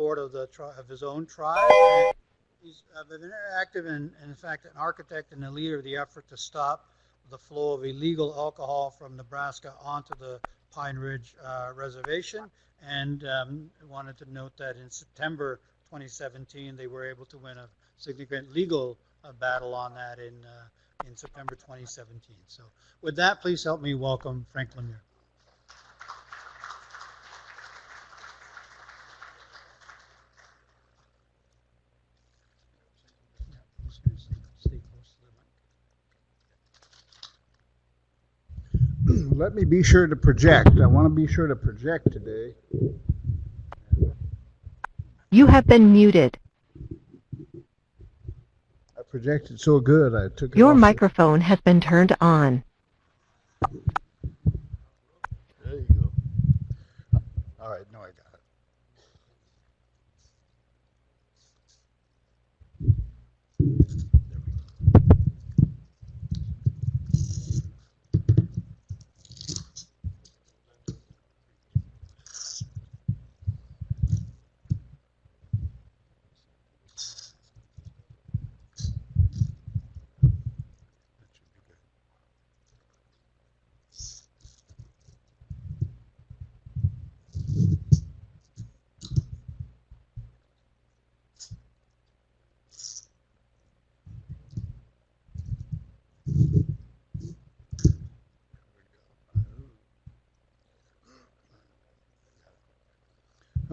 support of his own tribe. And he's been active and, in fact, an architect and a leader of the effort to stop the flow of illegal alcohol from Nebraska onto the Pine Ridge Reservation. And wanted to note that in September 2017, they were able to win a significant legal battle on that in September 2017. So with that, please help me welcome Frank LeMere. Let me be sure to project. I want to be sure to project today. You have been muted. I projected so good I took it Your off. microphone has been turned on. There you go. All right, no, I got it.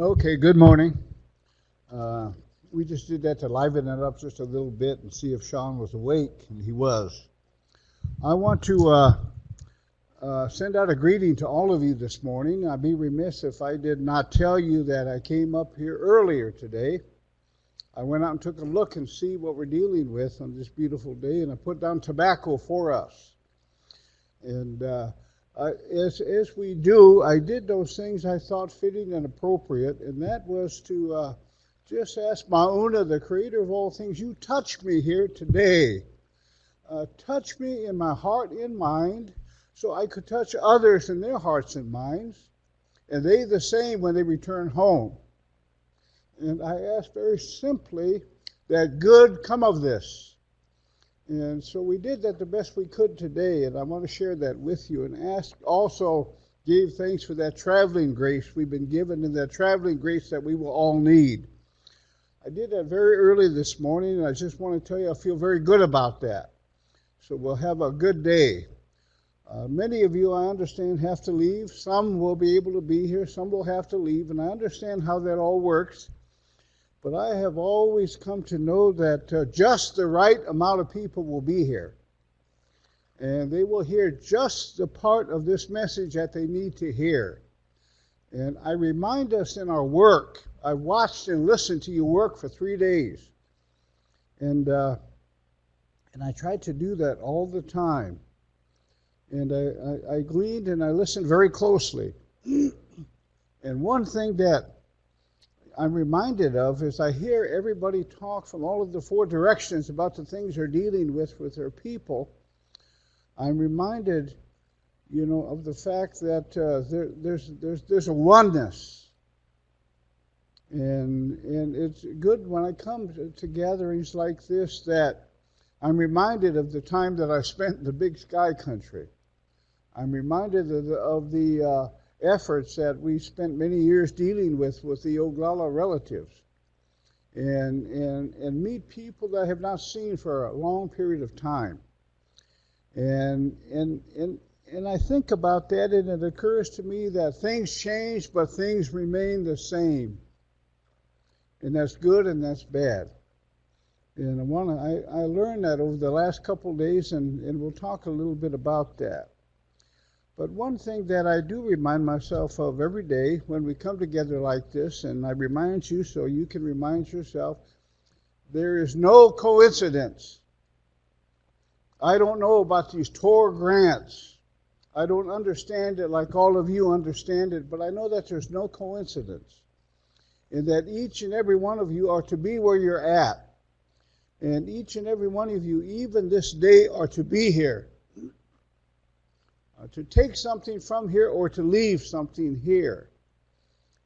Okay, good morning. We just did that to liven it up just a little bit and see if Sean was awake, and he was. I want to send out a greeting to all of you this morning. I'd be remiss if I did not tell you that I came up here earlier today. I went out and took a look and see what we're dealing with on this beautiful day, and I put down tobacco for us. And as we do, I did those things I thought fitting and appropriate, and that was to just ask Mauna, the creator of all things, you touch me here today. Touch me in my heart and mind so I could touch others in their hearts and minds, and they the same when they return home. And I asked very simply that good come of this. And so we did that the best we could today, and I want to share that with you. And also gave thanks for that traveling grace we've been given, and that traveling grace that we will all need. I did that very early this morning, and I just want to tell you I feel very good about that. So we'll have a good day. Many of you, I understand, have to leave. Some will be able to be here. Some will have to leave, and I understand how that all works. But I have always come to know that just the right amount of people will be here. And they will hear just the part of this message that they need to hear. And I remind us in our work, I watched and listened to you work for 3 days. And I tried to do that all the time. And I gleaned and I listened very closely. And one thing that I'm reminded of is I hear everybody talk from all of the 4 directions about the things they're dealing with their people. I'm reminded, of the fact that there's a oneness, and it's good when I come to gatherings like this that I'm reminded of the time that I spent in the Big Sky country. I'm reminded of the efforts that we spent many years dealing with the Oglala relatives, and meet people that I have not seen for a long period of time. And I think about that, and it occurs to me that things change, but things remain the same. And that's good and that's bad. And I learned that over the last couple of days, and we'll talk a little bit about that. But one thing that I do remind myself of every day when we come together like this, and I remind you so you can remind yourself, there is no coincidence. I don't know about these TOR grants. I don't understand it like all of you understand it, but I know that there's no coincidence. And that each and every one of you are to be where you're at. And each and every one of you, even this day, are to be here. To take something from here or to leave something here.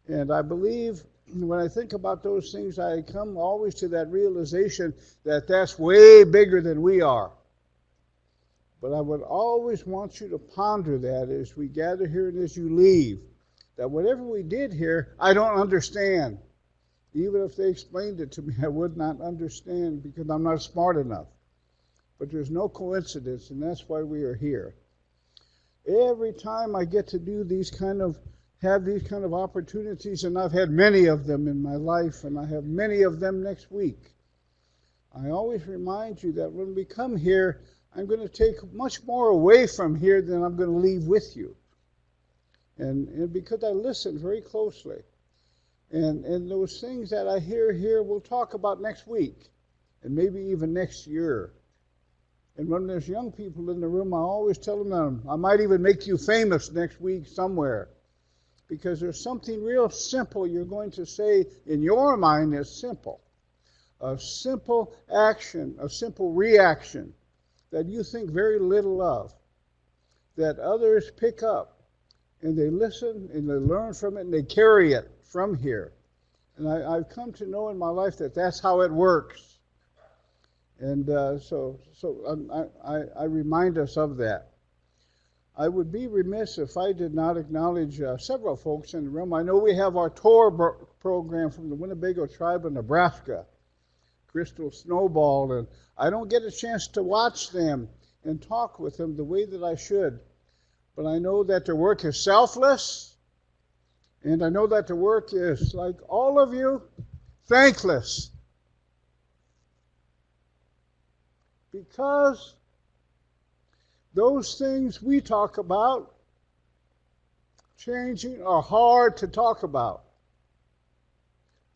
And I believe when I think about those things, I come always to that realization that that's way bigger than we are. But I would always want you to ponder that as we gather here and as you leave, that whatever we did here, I don't understand. Even if they explained it to me, I would not understand because I'm not smart enough. But there's no coincidence, and that's why we are here. Every time I get to do have these kind of opportunities, and I've had many of them in my life, and I have many of them next week, I always remind you that when we come here, I'm going to take much more away from here than I'm going to leave with you. And because I listen very closely. And those things that I hear here, we'll talk about next week, and maybe even next year. And when there's young people in the room, I always tell them, I might even make you famous next week somewhere. Because there's something real simple you're going to say in your mind is simple. A simple action, a simple reaction that you think very little of, that others pick up, and they listen, and they learn from it, and they carry it from here. And I've come to know in my life that that's how it works. And so I remind us of that. I would be remiss if I did not acknowledge several folks in the room. I know we have our TOR program from the Winnebago tribe of Nebraska, Crystal Snowball, and I don't get a chance to watch them and talk with them the way that I should. But I know that their work is selfless, and I know that their work is, like all of you, thankless. Because those things we talk about changing are hard to talk about.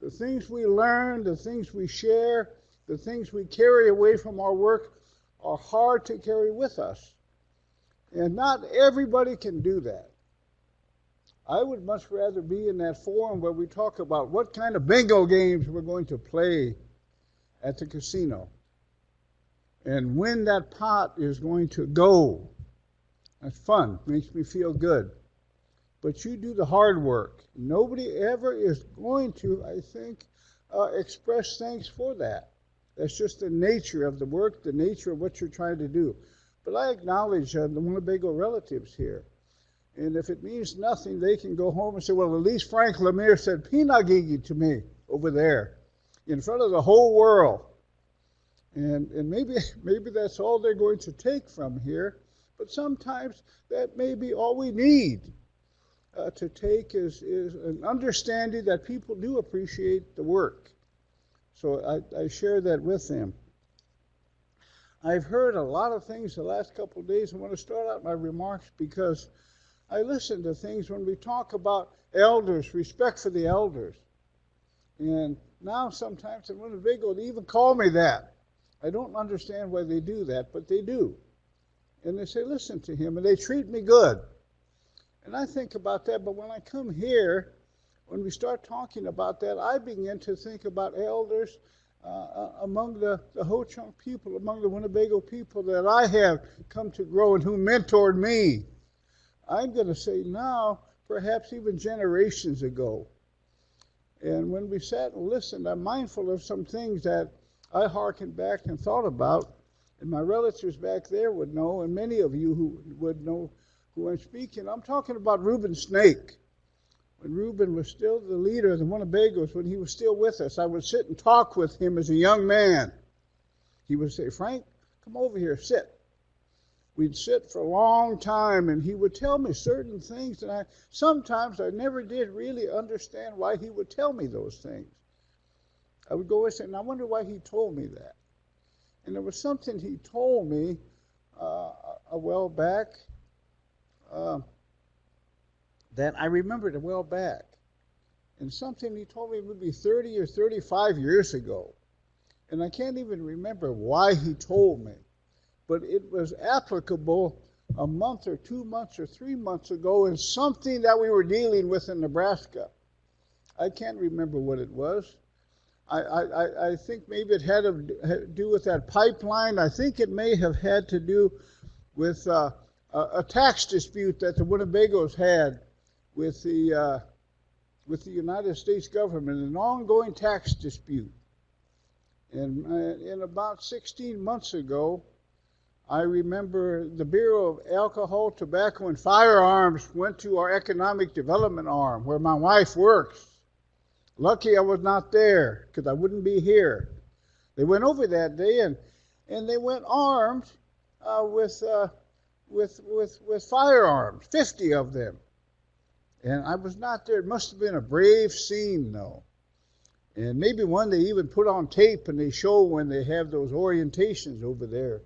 The things we learn, the things we share, the things we carry away from our work are hard to carry with us. And not everybody can do that. I would much rather be in that forum where we talk about what kind of bingo games we're going to play at the casino. And when that pot is going to go. That's fun. Makes me feel good. But you do the hard work. Nobody ever is going to, I think, express thanks for that. That's just the nature of the work, the nature of what you're trying to do. But I acknowledge the Winnebago relatives here. And if it means nothing, they can go home and say, well, at least Frank LeMere said Pinagigi to me over there in front of the whole world. And maybe that's all they're going to take from here. But sometimes that may be all we need to take is an understanding that people do appreciate the work. So I share that with them. I've heard a lot of things the last couple of days. I want to start out my remarks because I listen to things when we talk about elders, respect for the elders. And now sometimes in Winnebago, they even call me that. I don't understand why they do that, but they do. And they say, listen to him, and they treat me good. And I think about that, but when I come here, when we start talking about that, I begin to think about elders among the Ho-Chunk people, among the Winnebago people that I have come to grow and who mentored me. I'm going to say now, perhaps even generations ago. And when we sat and listened, I'm mindful of some things that I hearkened back and thought about, and my relatives back there would know, and many of you who would know who I'm speaking. I'm talking about Reuben Snake. When Reuben was still the leader of the Winnebagos, when he was still with us, I would sit and talk with him as a young man. He would say, Frank, come over here, sit. We'd sit for a long time, and he would tell me certain things, and sometimes I never did really understand why he would tell me those things. I would go and say, and I wonder why he told me that. And there was something he told me a while back that I remembered a while back. And something he told me maybe 30 or 35 years ago. And I can't even remember why he told me. But it was applicable a month or 2 months or 3 months ago in something that we were dealing with in Nebraska. I can't remember what it was. I think maybe it had to do with that pipeline. I think it may have had to do with a tax dispute that the Winnebagos had with the with the United States government, an ongoing tax dispute. And about 16 months ago, I remember the Bureau of Alcohol, Tobacco, and Firearms went to our economic development arm where my wife works. Lucky I was not there because I wouldn't be here. They went over that day and they went armed with firearms, 50 of them. And I was not there. It must have been a brave scene, though. And maybe one they even put on tape and they show when they have those orientations over there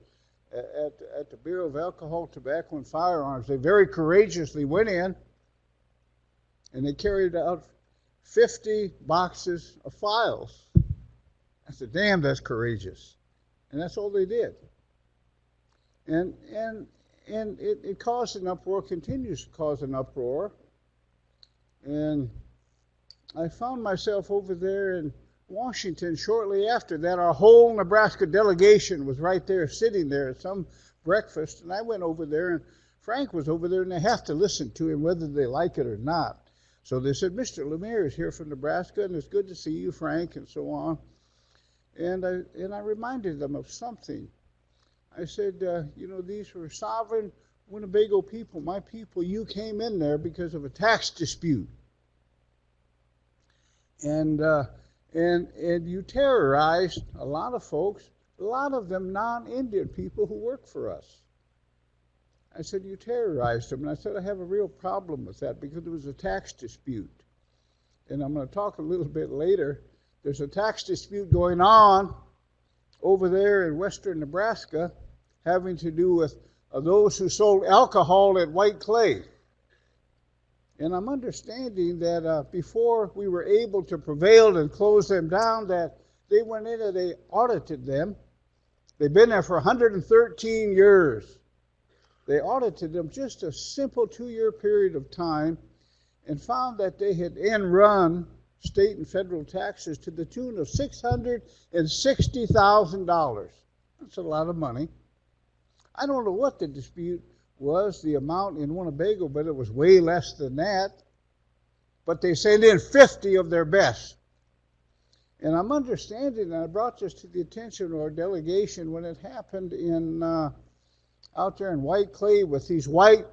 at the Bureau of Alcohol, Tobacco, and Firearms. They very courageously went in and they carried out 50 boxes of files. I said, damn, that's courageous. And that's all they did. And it caused an uproar, continues to cause an uproar. And I found myself over there in Washington shortly after that. Our whole Nebraska delegation was right there, sitting there at some breakfast. And I went over there, and Frank was over there, and they have to listen to him whether they like it or not. So they said, Mr. LeMere is here from Nebraska, and it's good to see you, Frank, and so on. And I reminded them of something. I said, these were sovereign Winnebago people, my people. You came in there because of a tax dispute. And you terrorized a lot of folks, a lot of them non-Indian people who work for us. I said, you terrorized them. And I said, I have a real problem with that because it was a tax dispute. And I'm going to talk a little bit later. There's a tax dispute going on over there in western Nebraska having to do with those who sold alcohol at Whiteclay. And I'm understanding that before we were able to prevail and close them down, that they went in and they audited them. They've been there for 113 years. They audited them just a simple 2-year period of time and found that they had run state and federal taxes to the tune of $660,000. That's a lot of money. I don't know what the dispute was, the amount in Winnebago, but it was way less than that. But they sent in 50 of their best. And I'm understanding, and I brought this to the attention of our delegation when it happened in out there in Whiteclay with these white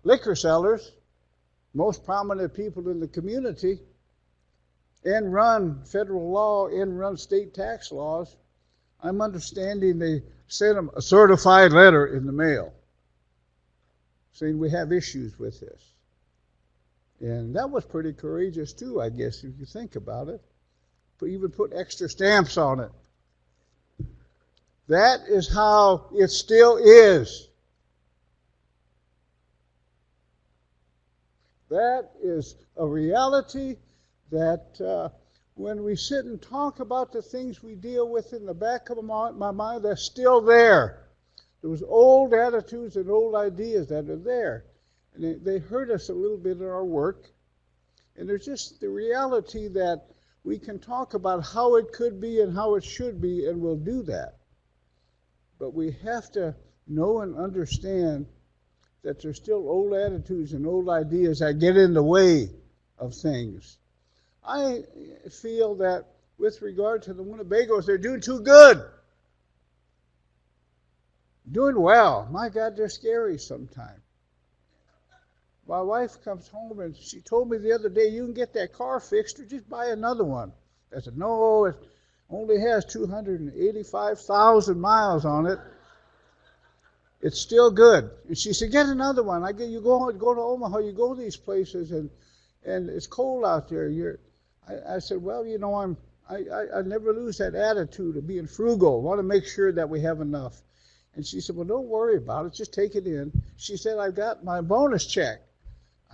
liquor sellers, most prominent people in the community, and run federal law, and run state tax laws. I'm understanding they sent them a certified letter in the mail saying we have issues with this. And that was pretty courageous too, I guess, if you think about it. But even put extra stamps on it. That is how it still is. That is a reality that when we sit and talk about the things we deal with in the back of my mind, that's still there. Those old attitudes and old ideas that are there. And they hurt us a little bit in our work. And there's just the reality that we can talk about how it could be and how it should be, and we'll do that. But we have to know and understand that there's still old attitudes and old ideas that get in the way of things. I feel that with regard to the Winnebagos, they're doing too good. Doing well. My God, they're scary sometimes. My wife comes home and she told me the other day, you can get that car fixed or just buy another one. I said, no, it only has 285,000 miles on it. It's still good. And she said, get another one. You go to Omaha, you go to these places and it's cold out there. I said, well, I never lose that attitude of being frugal. I want to make sure that we have enough. And she said, well, don't worry about it. Just take it in. She said, I got my bonus check.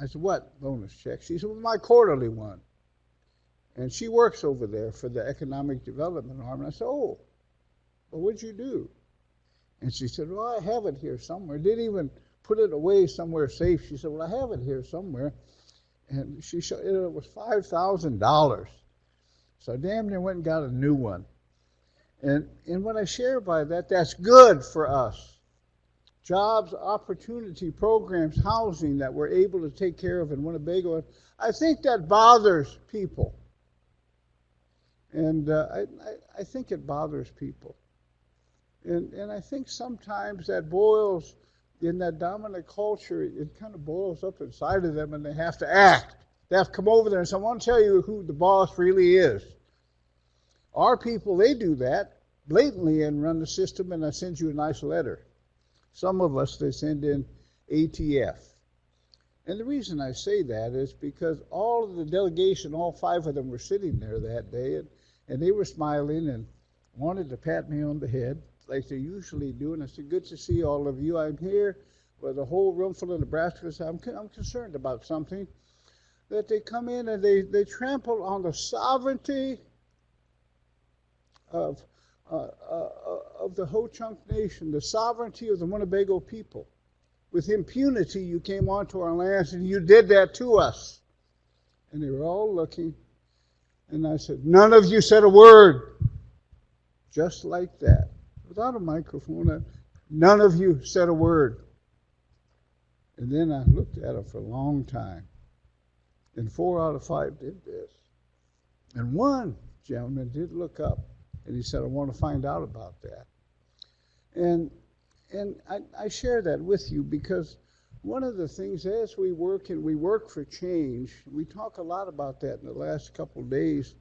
I said, what bonus check? She said, well, my quarterly one. And she works over there for the economic development arm. And I said, oh, well, what'd you do? And she said, well, I have it here somewhere. Didn't even put it away somewhere safe. She said, well, I have it here somewhere. And she showed it was $5,000. So I damn near went and got a new one. And when I share by that, that's good for us jobs, opportunity programs, housing that we're able to take care of in Winnebago. I think that bothers people. And I think it bothers people. And I think sometimes that boils, in that dominant culture, it kind of boils up inside of them, and they have to act. They have to come over there and say, I want to tell you who the boss really is. Our people, they do that blatantly and run the system, and I send you a nice letter. Some of us, they send in ATF. And the reason I say that is because all of the delegation, all 5 of them were sitting there that day, and they were smiling and wanted to pat me on the head like they usually do. And I said, good to see all of you. I'm here with a whole room full of Nebraskans. I'm concerned about something. That they come in and they trample on the sovereignty of the Ho-Chunk Nation, the sovereignty of the Winnebago people. With impunity, you came onto our lands and you did that to us. And they were all looking. And I said, none of you said a word. Just like that. Without a microphone, none of you said a word. And then I looked at them for a long time. And 4 out of 5 did this. And one gentleman did look up. And he said, I want to find out about that. And I share that with you because one of the things as we work, and we work for change, we talk a lot about that in the last couple of days.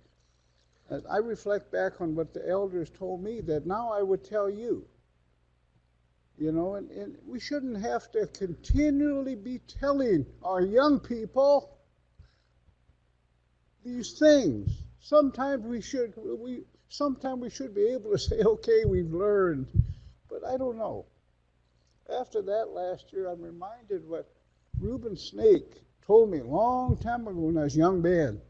I reflect back on what the elders told me that now I would tell you. You know, and we shouldn't have to continually be telling our young people these things. Sometimes we should be able to say, okay, we've learned, but I don't know. After that last year, I'm reminded what Reuben Snake told me a long time ago when I was a young man.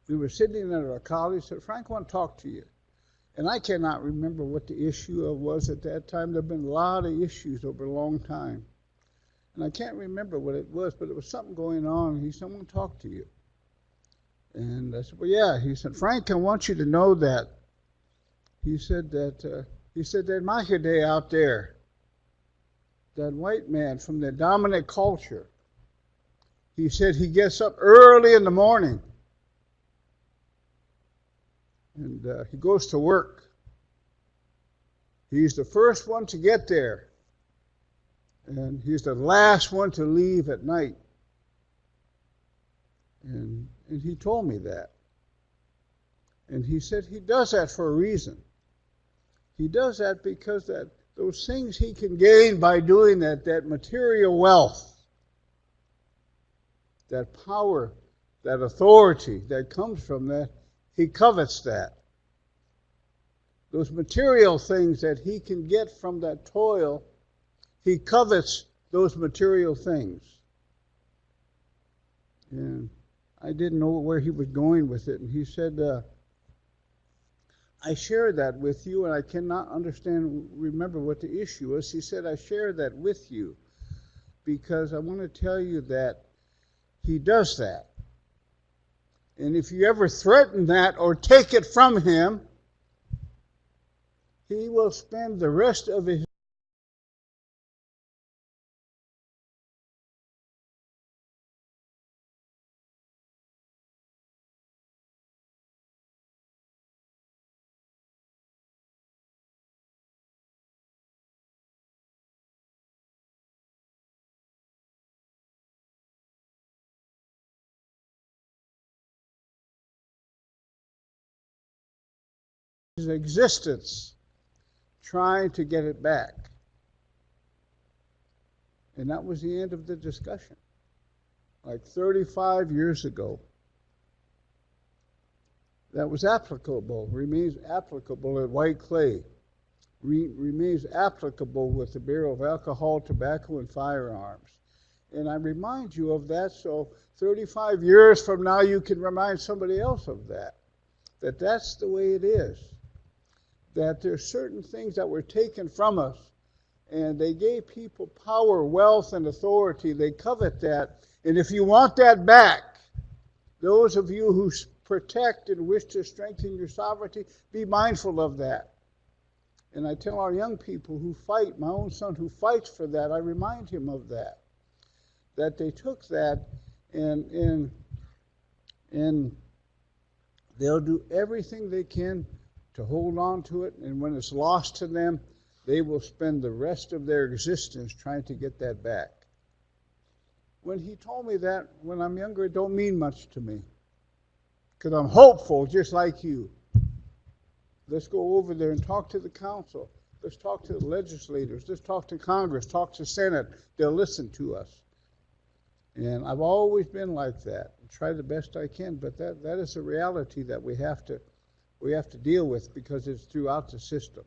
We were sitting at our college, said, Frank, I want to talk to you. And I cannot remember what the issue was at that time. There have been a lot of issues over a long time. And I can't remember what it was, but it was something going on. He said, I want to talk to you. And I said, well, yeah. He said, Frank, I want you to know that. He said that Mahide out there, that white man from the dominant culture, he said he gets up early in the morning and he goes to work. He's the first one to get there, and he's the last one to leave at night. And he told me that. And he said he does that for a reason. He does that because those things he can gain by doing that material wealth, that power, that authority that comes from that, he covets that. Those material things that he can get from that toil, he covets those material things. And I didn't know where he was going with it. And he said, I share that with you, and I cannot remember what the issue was. He said, I share that with you because I want to tell you that he does that. And if you ever threaten that or take it from him, he will spend the rest of his existence trying to get it back. And that was the end of the discussion. Like 35 years ago. That was applicable, remains applicable at Whiteclay, remains applicable with the Bureau of Alcohol, Tobacco, and Firearms. And I remind you of that so 35 years from now you can remind somebody else of that. That's the way it is. That there's certain things that were taken from us, and they gave people power, wealth, and authority. They covet that. And if you want that back, those of you who protect and wish to strengthen your sovereignty, be mindful of that. And I tell our young people who fight, my own son who fights for that, I remind him of that. That they took that and they'll do everything they can to hold on to it. And when it's lost to them, they will spend the rest of their existence trying to get that back. When he told me that when I'm younger, it don't mean much to me. Because I'm hopeful, just like you. Let's go over there and talk to the council. Let's talk to the legislators. Let's talk to Congress. Talk to Senate. They'll listen to us. And I've always been like that. I try the best I can, but that is a reality that we have to deal with because it's throughout the system.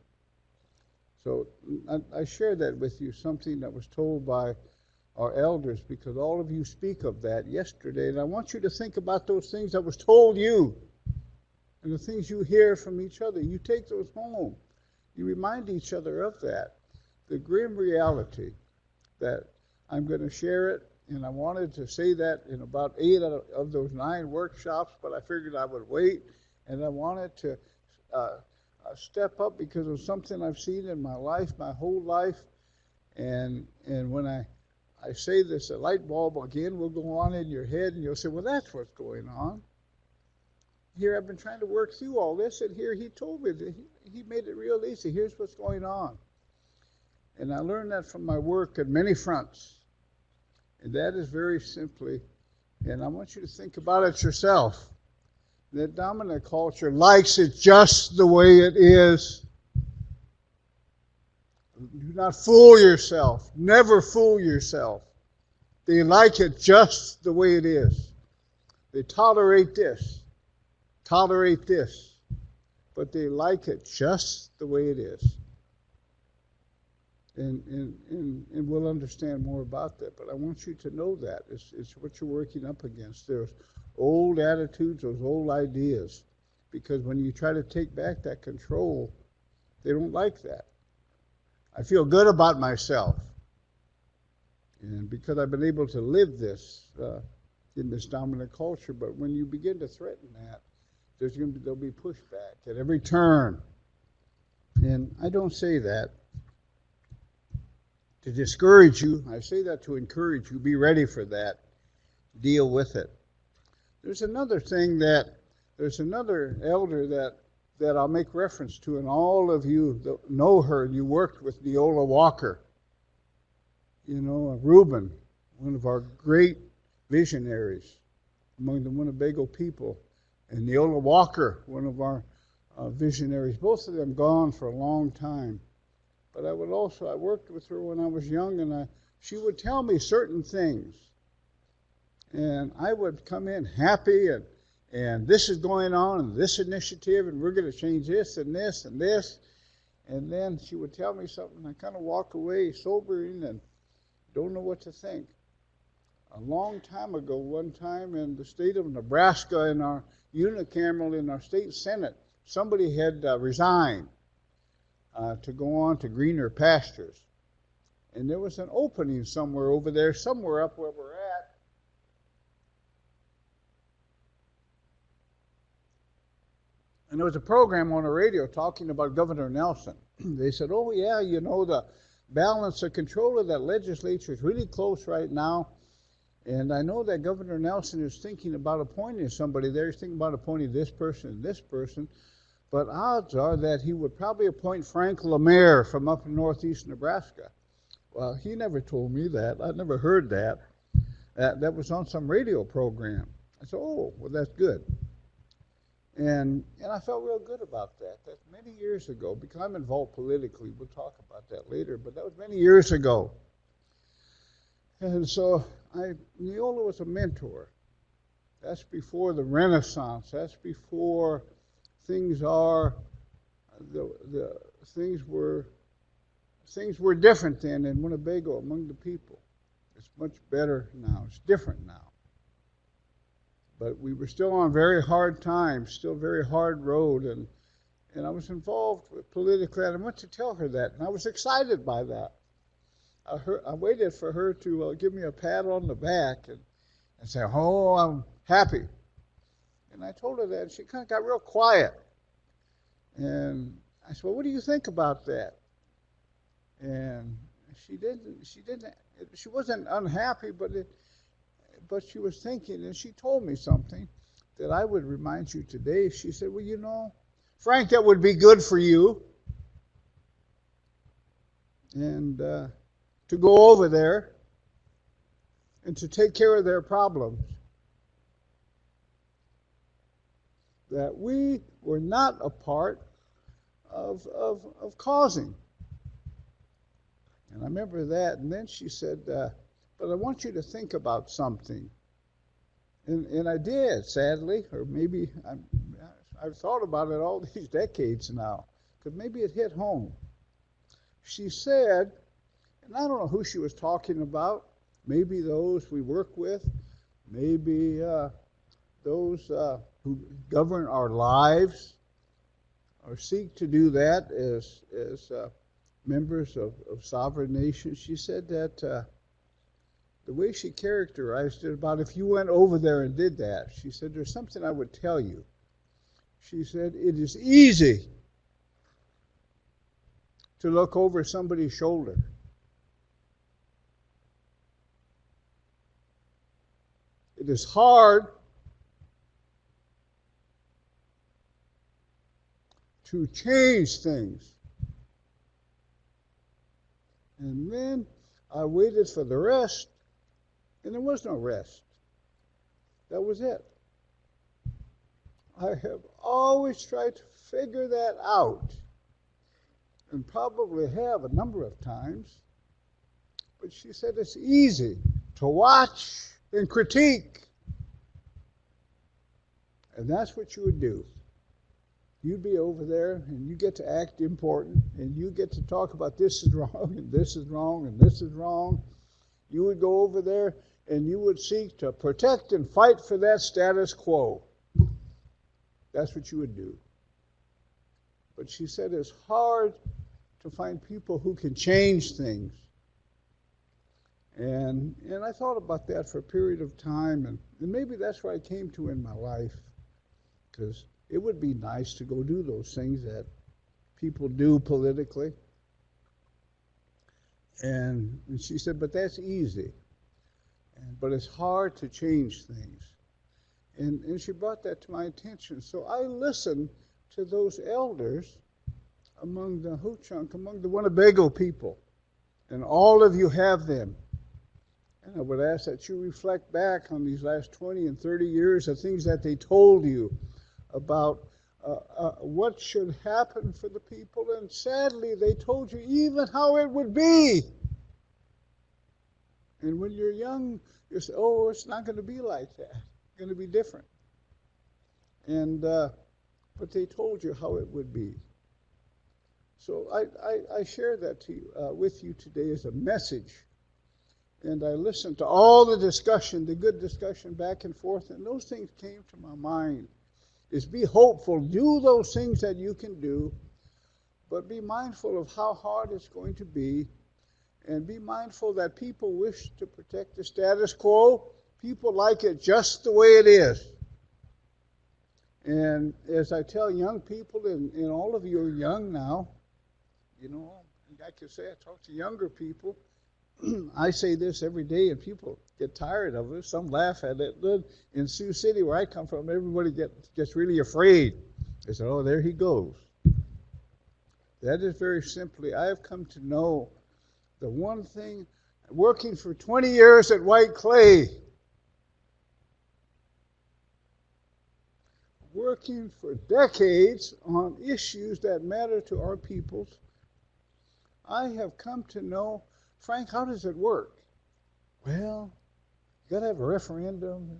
So I share that with you, something that was told by our elders, because all of you speak of that yesterday. And I want you to think about those things that was told you and the things you hear from each other. You take those home. You remind each other of that. The grim reality that I'm going to share it, and I wanted to say that in about 8 of those 9 workshops, but I figured I would wait, and I wanted to step up because of something I've seen in my life, my whole life, and when I say this, a light bulb again will go on in your head, and you'll say, well, that's what's going on. Here I've been trying to work through all this, and here he told me that he made it real easy. Here's what's going on. And I learned that from my work at many fronts. And that is very simply, and I want you to think about it yourself. The dominant culture likes it just the way it is. Do not fool yourself. Never fool yourself. They like it just the way it is. They tolerate this, but they like it just the way it is. And we'll understand more about that. But I want you to know that. It's what you're working up against. There's old attitudes, those old ideas. Because when you try to take back that control, they don't like that. I feel good about myself. And because I've been able to live this in this dominant culture, but when you begin to threaten that, there'll be pushback at every turn. And I don't say that to discourage you. I say that to encourage you. Be ready for that. Deal with it. There's another elder that I'll make reference to, and all of you know her, and you worked with Neola Walker. You know, Reuben, one of our great visionaries among the Winnebago people, and Neola Walker, one of our visionaries, both of them gone for a long time. But I worked with her when I was young, and she would tell me certain things. And I would come in happy, and this is going on, and this initiative, and we're going to change this and this and this. And then she would tell me something, and I kind of walk away sobering and don't know what to think. A long time ago, one time in the state of Nebraska, in our unicameral in our state senate, somebody had resigned to go on to greener pastures. And there was an opening somewhere over there, somewhere up where we're at. And there was a program on the radio talking about Governor Nelson. They said, oh yeah, you know, the balance of control of that legislature is really close right now. And I know that Governor Nelson is thinking about appointing somebody there. He's thinking about appointing this person and this person. But odds are that he would probably appoint Frank LeMere from up in northeast Nebraska. Well, he never told me that. I'd never heard that. That was on some radio program. I said, oh, well, that's good. And I felt real good about that. That's many years ago, because I'm involved politically. We'll talk about that later, but that was many years ago. And so Neola was a mentor. That's before the Renaissance. That's before things were different then in Winnebago among the people. It's much better now. It's different now. But we were still on very hard times, still very hard road, and I was involved politically, and I went to tell her that, and I was excited by that. I waited for her to give me a pat on the back and say, oh, I'm happy. And I told her that, and she kind of got real quiet. And I said, well, what do you think about that? And she wasn't unhappy, but she was thinking, and she told me something that I would remind you today. She said, well, you know, Frank, that would be good for you. And to go over there and to take care of their problems. That we were not a part of causing. And I remember that. And then she said, but I want you to think about something. And I did, sadly, or maybe I've thought about it all these decades now, because maybe it hit home. She said, and I don't know who she was talking about, maybe those we work with, maybe those who govern our lives or seek to do that as members of sovereign nations. She said that the way she characterized it about if you went over there and did that, she said, there's something I would tell you. She said, it is easy to look over somebody's shoulder. It is hard to change things. And then I waited for the rest, and there was no rest. That was it. I have always tried to figure that out, and probably have a number of times. But she said it's easy to watch and critique. And that's what you would do. You'd be over there, and you get to act important, and you get to talk about this is wrong, and this is wrong, and this is wrong. You would go over there, and you would seek to protect and fight for that status quo. That's what you would do. But she said it's hard to find people who can change things. And I thought about that for a period of time, and maybe that's where I came to in my life, because it would be nice to go do those things that people do politically. And she said, but that's easy. But it's hard to change things. And she brought that to my attention. So I listened to those elders among the Ho-Chunk, among the Winnebago people. And all of you have them. And I would ask that you reflect back on these last 20 and 30 years of things that they told you about what should happen for the people. And sadly, they told you even how it would be. And when you're young, you say, oh, it's not going to be like that. It's going to be different. And but they told you how it would be. So I share that to you, with you today as a message. And I listened to all the discussion, the good discussion back and forth, and those things came to my mind. Is be hopeful, do those things that you can do, but be mindful of how hard it's going to be, and be mindful that people wish to protect the status quo. People like it just the way it is. And as I tell young people, and all of you are young now, you know, I can say I talk to younger people. I say this every day, and people get tired of it. Some laugh at it. In Sioux City, where I come from, everybody gets really afraid. They say, oh, there he goes. That is very simply, I have come to know the one thing, working for 20 years at Whiteclay, working for decades on issues that matter to our peoples, I have come to know, Frank, how does it work? Well, you got to have a referendum.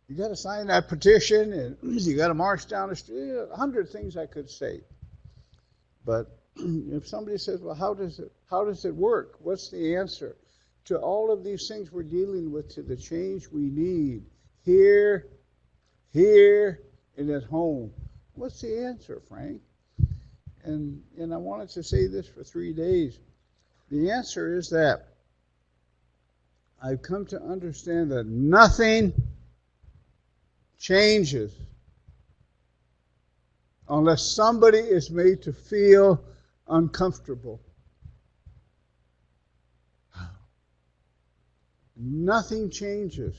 You got to sign that petition, and you got to march down the street. 100 things I could say. But if somebody says, well, how does it work? What's the answer to all of these things we're dealing with, to the change we need here, and at home? What's the answer, Frank? And I wanted to say this for 3 days. The answer is that I've come to understand that nothing changes unless somebody is made to feel uncomfortable. Nothing changes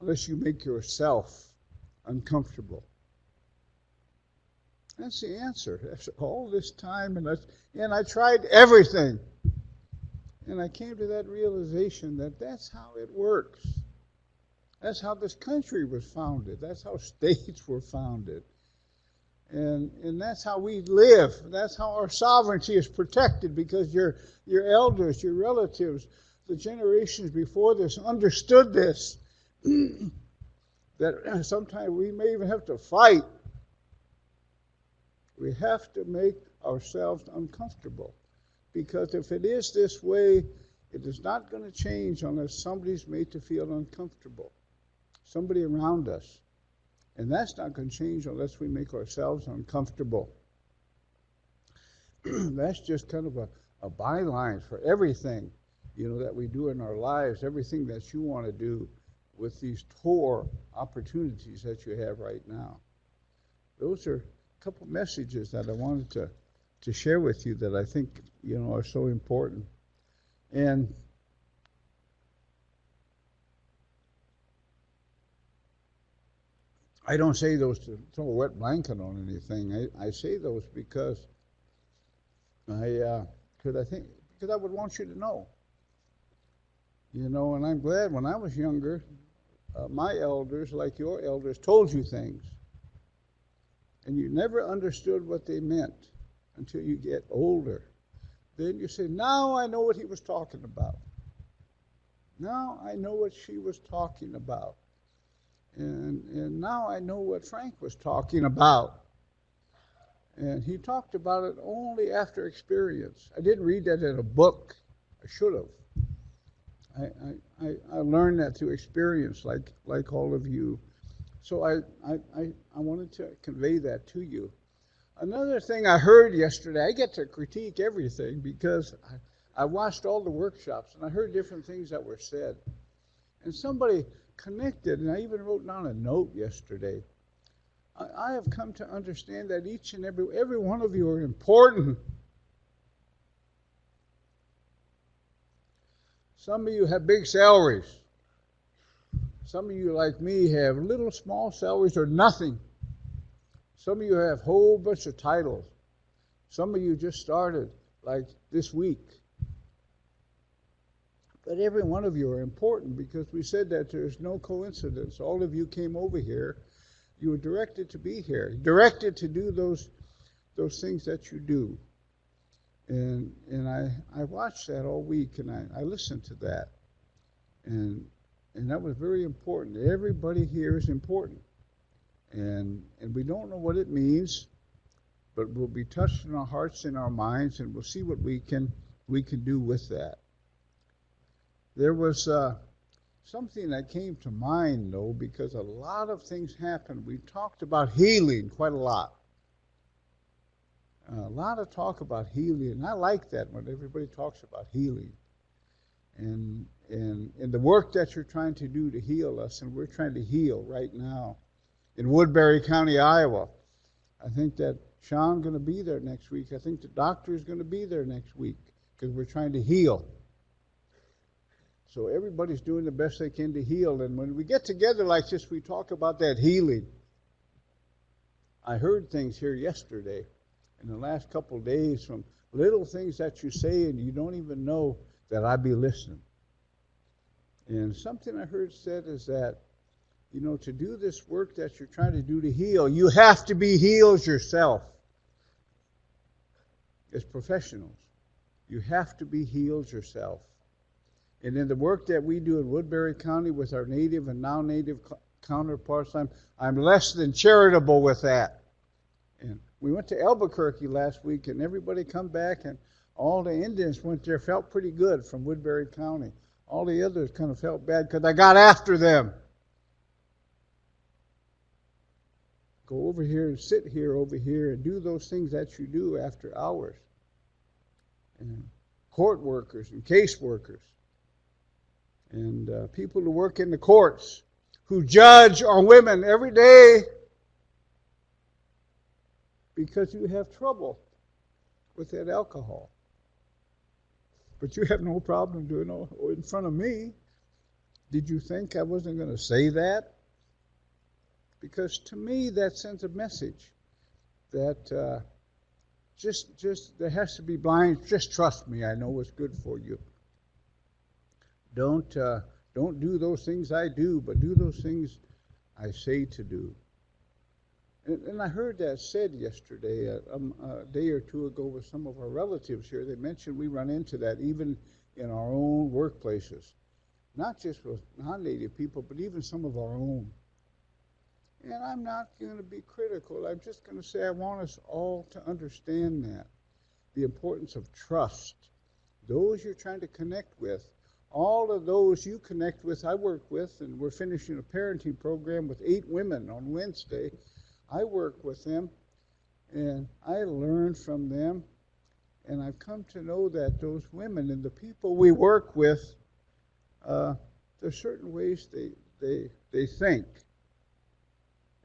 unless you make yourself uncomfortable. That's the answer. After all this time, and I tried everything. And I came to that realization that that's how it works. That's how this country was founded. That's how states were founded. And that's how we live. That's how our sovereignty is protected, because your elders, your relatives, the generations before this understood this. That sometimes we may even have to fight. We have to make ourselves uncomfortable. Because if it is this way, it is not going to change unless somebody's made to feel uncomfortable. Somebody around us. And that's not going to change unless we make ourselves uncomfortable. That's just kind of a byline for everything, that we do in our lives, everything that you want to do with these TOR opportunities that you have right now. Those are a couple messages that I wanted to share with you that I think, are so important. And I don't say those to throw a wet blanket on anything. I say those because I would want you to know. And I'm glad when I was younger, my elders, like your elders, told you things. And you never understood what they meant until you get older. Then you say, now I know what he was talking about. Now I know what she was talking about. And now I know what Frank was talking about. And he talked about it only after experience. I didn't read that in a book. I should have. I learned that through experience, like all of you. So I wanted to convey that to you. Another thing I heard yesterday, I get to critique everything because I watched all the workshops and I heard different things that were said. And somebody connected, and I even wrote down a note yesterday. I have come to understand that each and every one of you are important. Some of you have big salaries. Some of you, like me, have little small salaries or nothing. Some of you have a whole bunch of titles. Some of you just started, like this week. But every one of you are important because we said that there's no coincidence. All of you came over here. You were directed to be here, directed to do those things that you do. And I watched that all week, and I listened to that. And that was very important. Everybody here is important. And we don't know what it means, but we'll be touched in our hearts and our minds, and we'll see what we can do with that. There was something that came to mind, though, because a lot of things happened. We talked about healing quite a lot. A lot of talk about healing, and I like that when everybody talks about healing. And the work that you're trying to do to heal us, and we're trying to heal right now in Woodbury County, Iowa. I think that Sean's going to be there next week. I think the doctor is going to be there next week because we're trying to heal. So everybody's doing the best they can to heal. And when we get together like this, we talk about that healing. I heard things here yesterday in the last couple of days from little things that you say and you don't even know that I be listening. And something I heard said is that, to do this work that you're trying to do to heal, you have to be healed yourself. As professionals, you have to be healed yourself. And in the work that we do in Woodbury County with our native and now native counterparts, I'm less than charitable with that. And we went to Albuquerque last week, and everybody come back, and all the Indians went there, felt pretty good from Woodbury County. All the others kind of felt bad because I got after them. Go over here and sit here over here and do those things that you do after hours. And court workers and case workers. And people who work in the courts, who judge our women every day. because you have trouble with that alcohol. But you have no problem doing it in front of me. Did you think I wasn't going to say that? Because to me, that sends a message that just there has to be blind. Just trust me. I know what's good for you. Don't do those things I do, but do those things I say to do. And I heard that said yesterday, a day or two ago, with some of our relatives here. They mentioned we run into that even in our own workplaces, not just with non-native people, but even some of our own. And I'm not going to be critical. I'm just going to say I want us all to understand that, the importance of trust. Those you're trying to connect with, all of those you connect with, I work with, and we're finishing a parenting program with 8 women on Wednesday. I work with them, and I learn from them, and I've come to know that those women and the people we work with, there's certain ways they think,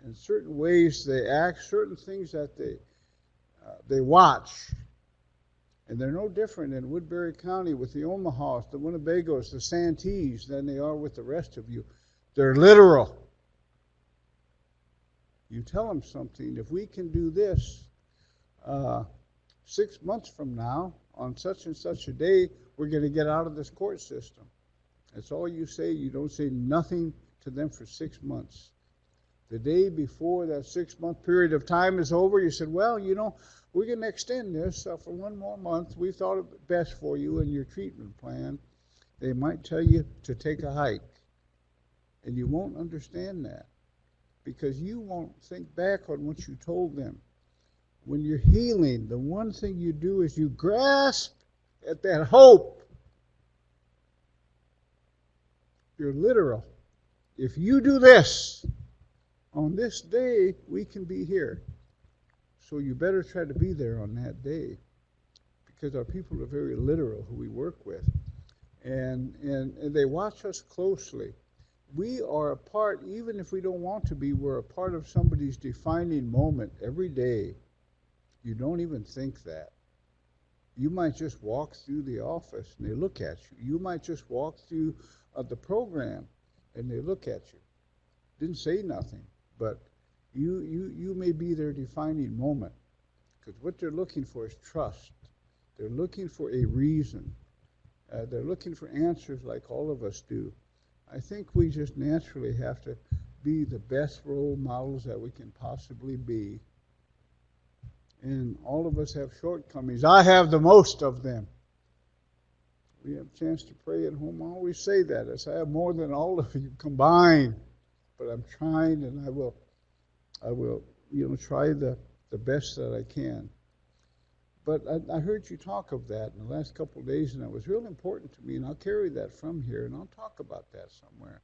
and certain ways they act, certain things that they watch. And they're no different in Woodbury County with the Omahas, the Winnebagos, the Santees than they are with the rest of you. They're literal. You tell them something. If we can do this 6 months from now, on such and such a day, we're going to get out of this court system. That's all you say. You don't say nothing to them for 6 months. The day before that 6-month period of time is over, you said, well, we're going to extend this for 1 more month. We thought it best for you in your treatment plan. They might tell you to take a hike. And you won't understand that because you won't think back on what you told them. When you're healing, the one thing you do is you grasp at that hope. You're literal. If you do this, on this day, we can be here. So you better try to be there on that day, because our people are very literal who we work with. And they watch us closely. We are a part, even if we don't want to be, we're a part of somebody's defining moment every day. You don't even think that. You might just walk through the office and they look at you. You might just walk through the program and they look at you. Didn't say nothing, but you may be their defining moment, because what they're looking for is trust. They're looking for a reason. They're looking for answers like all of us do. I think we just naturally have to be the best role models that we can possibly be. And all of us have shortcomings. I have the most of them. We have a chance to pray at home. I always say that. I say, I have more than all of you combined. But I'm trying, and I will try the best that I can. But I heard you talk of that in the last couple of days, and it was real important to me, and I'll carry that from here, and I'll talk about that somewhere.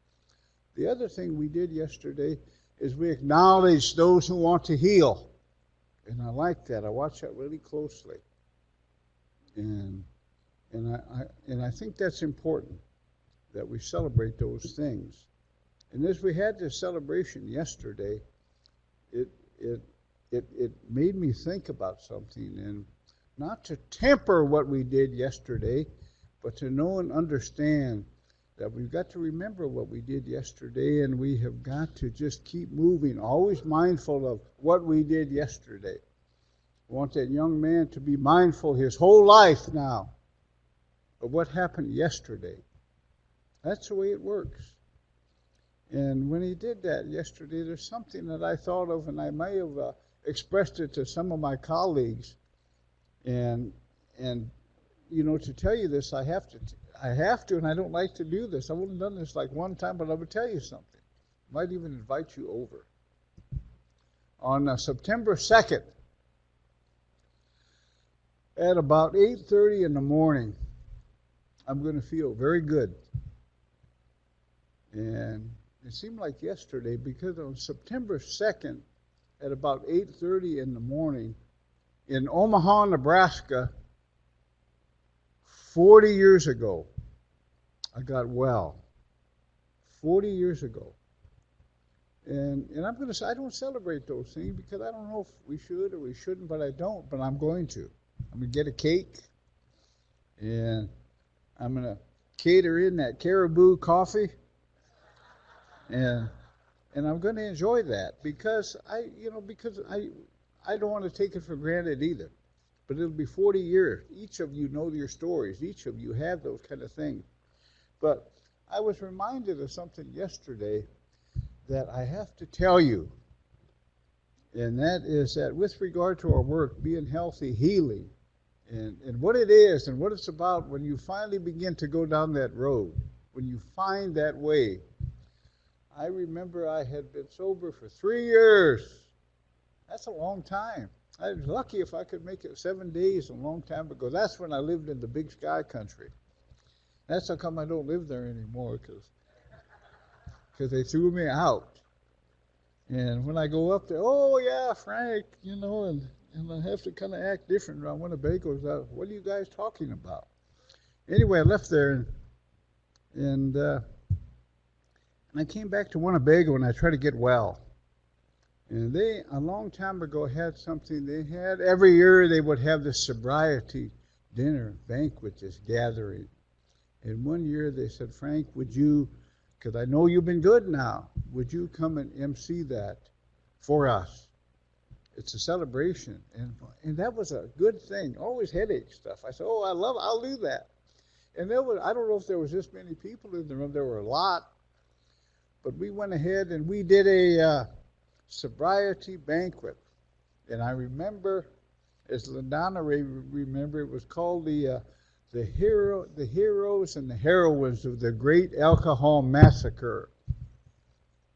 The other thing we did yesterday is we acknowledged those who want to heal. And I like that. I watch that really closely. And I think that's important, that we celebrate those things. And as we had this celebration yesterday, it made me think about something, and not to temper what we did yesterday, but to know and understand that we've got to remember what we did yesterday, and we have got to just keep moving, always mindful of what we did yesterday. I want that young man to be mindful his whole life now of what happened yesterday. That's the way it works. And when he did that yesterday, there's something that I thought of, and I may have expressed it to some of my colleagues. And to tell you this, I have to, and I don't like to do this. I've only done this like one time, but I would tell you something. I might even invite you over. On September 2nd, at about 8:30 in the morning, I'm going to feel very good. And it seemed like yesterday, because on September 2nd, at about 8:30 in the morning, in Omaha, Nebraska, 40 years ago, I got well. 40 years ago. And I'm going to say I don't celebrate those things because I don't know if we should or we shouldn't, but I don't. But I'm going to. I'm going to get a cake, and I'm going to cater in that caribou coffee, and I'm going to enjoy that because I don't want to take it for granted either. But it'll be 40 years. Each of you know your stories. Each of you have those kind of things. But I was reminded of something yesterday that I have to tell you, and that is that with regard to our work, being healthy, healing, and what it is and what it's about when you finally begin to go down that road, when you find that way. I remember I had been sober for 3 years. That's a long time. I was lucky if I could make it 7 days, a long time ago. That's when I lived in the Big Sky country. That's how come I don't live there anymore, because they threw me out. And when I go up there, oh yeah, Frank, and I have to kind of act different around Winnebago's. What are you guys talking about? Anyway, I left there, and I came back to Winnebago, and I tried to get well. And they, a long time ago, had something. They had, every year they would have this sobriety dinner, banquet, this gathering. And one year they said, Frank, would you, because I know you've been good now, would you come and MC that for us? It's a celebration. And that was a good thing. Always headache stuff. I said, oh, I'll do that. And there was, I don't know if there was this many people in the room. There were a lot. But we went ahead and we did a sobriety banquet. And I remember, as LaDonna remember, it was called the heroes and the heroines of the Great Alcohol Massacre.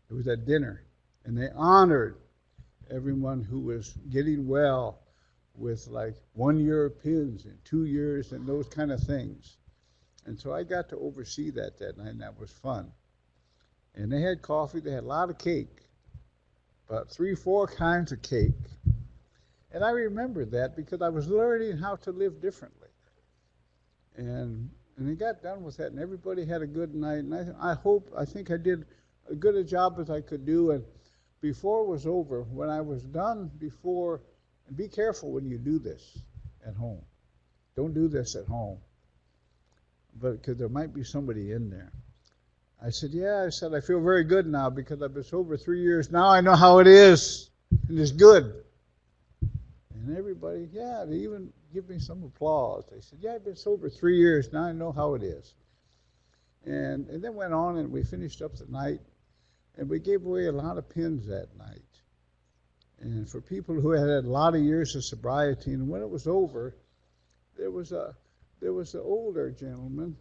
It was at dinner, and they honored everyone who was getting well with like 1 year of pins and 2 years and those kind of things. And so I got to oversee that night, and that was fun. And they had coffee, they had a lot of cake, about 3-4 kinds of cake. And I remember that because I was learning how to live differently. And they got done with that, and everybody had a good night. And I think I did as good a job as I could do. And before it was over, when I was done before, and be careful when you do this at home. Don't do this at home, because there might be somebody in there. I said, I feel very good now because I've been sober 3 years. Now I know how it is, and it's good. And everybody, they even give me some applause. They said, I've been sober 3 years. Now I know how it is. And then went on, and we finished up the night, and we gave away a lot of pins that night. And for people who had a lot of years of sobriety, and when it was over, there was an older gentleman.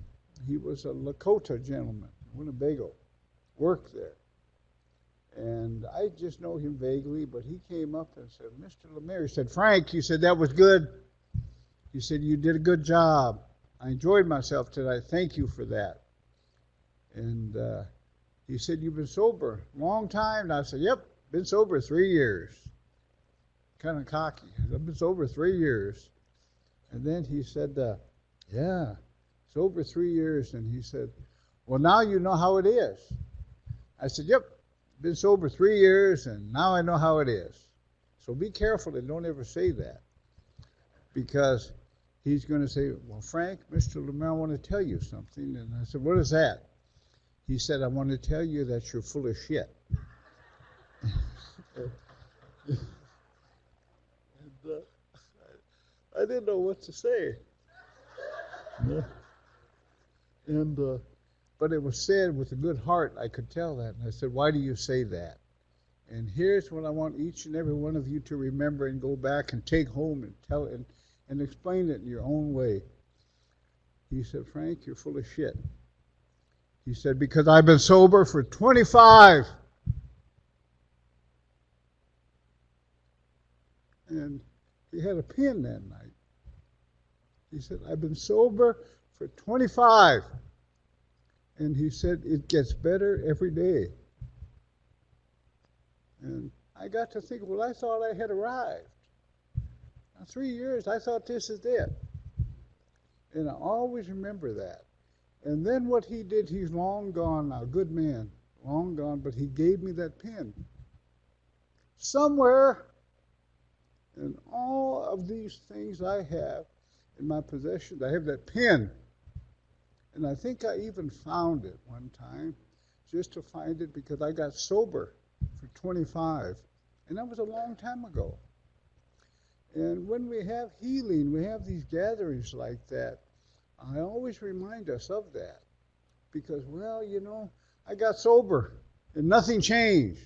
He was a Lakota gentleman, Winnebago, worked there. And I just know him vaguely, but he came up and said, Mr. LeMere, he said, Frank, he said, that was good. He said, you did a good job. I enjoyed myself today. Thank you for that. And he said, you've been sober a long time. And I said, yep, been sober 3 years. Kind of cocky. I've been sober 3 years. And then he said, sober 3 years. And he said, well, now you know how it is. I said, yep, been sober 3 years, and now I know how it is. So be careful and don't ever say that, because he's going to say, well, Frank, Mr. LeMere, I want to tell you something. And I said, what is that? He said, I want to tell you that you're full of shit. I didn't know what to say. But it was said with a good heart. I could tell that. And I said, why do you say that? And here's what I want each and every one of you to remember and go back and take home and tell it and explain it in your own way. He said, Frank, you're full of shit. He said, because I've been sober for 25. And he had a pin that night. He said, I've been sober for 25. And he said, it gets better every day. And I got to think, well, I thought I had arrived. Now, 3 years, I thought this is it. And I always remember that. And then what he did, he's long gone now, good man, long gone, but he gave me that pen. Somewhere in all of these things I have in my possession, I have that pen. And I think I even found it one time, just to find it because I got sober for 25. And that was a long time ago. And when we have healing, we have these gatherings like that, I always remind us of that. Because, well, you know, I got sober and nothing changed.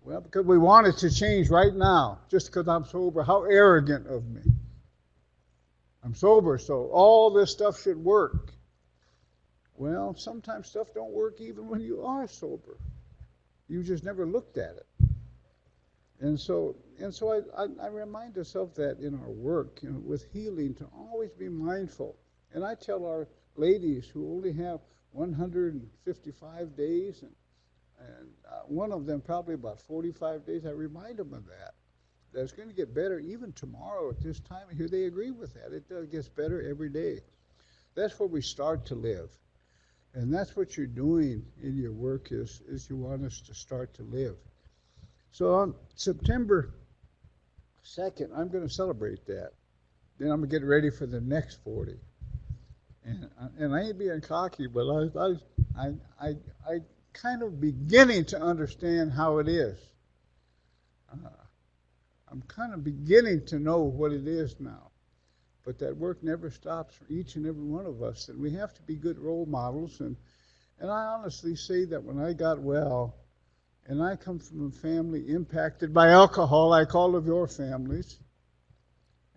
Well, because we want it to change right now, just because I'm sober. How arrogant of me. I'm sober, so all this stuff should work. Well, sometimes stuff don't work even when you are sober. You just never looked at it. And so I remind us of that in our work, you know, with healing, to always be mindful. And I tell our ladies who only have 155 days, and one of them probably about 45 days, I remind them of that. That it's going to get better even tomorrow at this time. Here they agree with that. It gets better every day. That's where we start to live. And that's what you're doing in your work is you want us to start to live. So on September 2nd, I'm going to celebrate that. Then I'm going to get ready for the next 40. And I ain't being cocky, but I kind of beginning to understand how it is. I'm kind of beginning to know what it is now. But that work never stops for each and every one of us. And we have to be good role models. And I honestly say that when I got well, and I come from a family impacted by alcohol, like all of your families.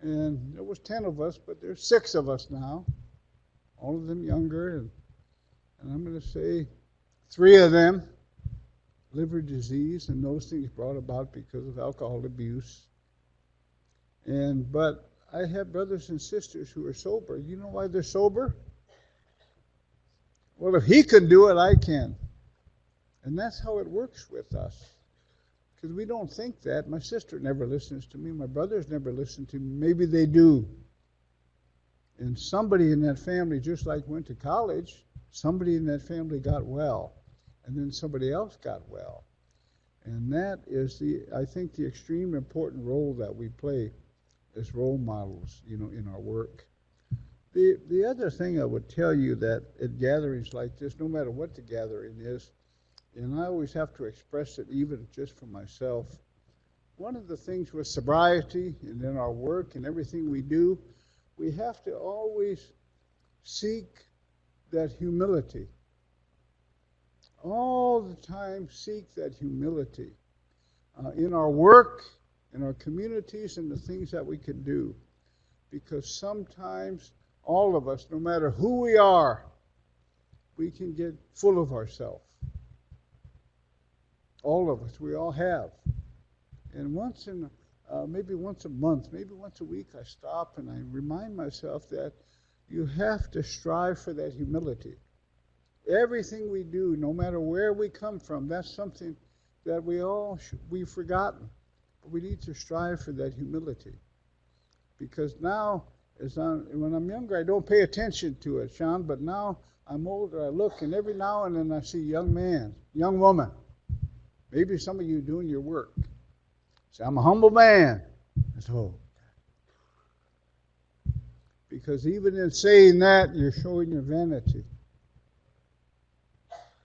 And there was 10 of us, but there's 6 of us now. All of them younger. And I'm going to say 3 of them, liver disease and those things brought about because of alcohol abuse. But I have brothers and sisters who are sober. You know why they're sober? Well, if he can do it, I can. And that's how it works with us. Because we don't think that. My sister never listens to me. My brothers never listen to me. Maybe they do. And somebody in that family just like went to college. Somebody in that family got well. And then somebody else got well. And that is, I think, the extreme important role that we play as role models, you know, in our work. The other thing I would tell you that at gatherings like this, no matter what the gathering is, and I always have to express it even just for myself, one of the things with sobriety and in our work and everything we do, we have to always seek that humility. All the time seek that humility in our work, in our communities, and the things that we can do. Because sometimes all of us, no matter who we are, we can get full of ourselves. All of us, we all have. And maybe once a month, maybe once a week, I stop and I remind myself that you have to strive for that humility. Everything we do, no matter where we come from, that's something that we've forgotten. But we need to strive for that humility. Because now, when I'm younger, I don't pay attention to it, Sean, but now I'm older, I look, and every now and then I see young man, young woman. Maybe some of you doing your work. Say, I'm a humble man. So, because even in saying that, you're showing your vanity.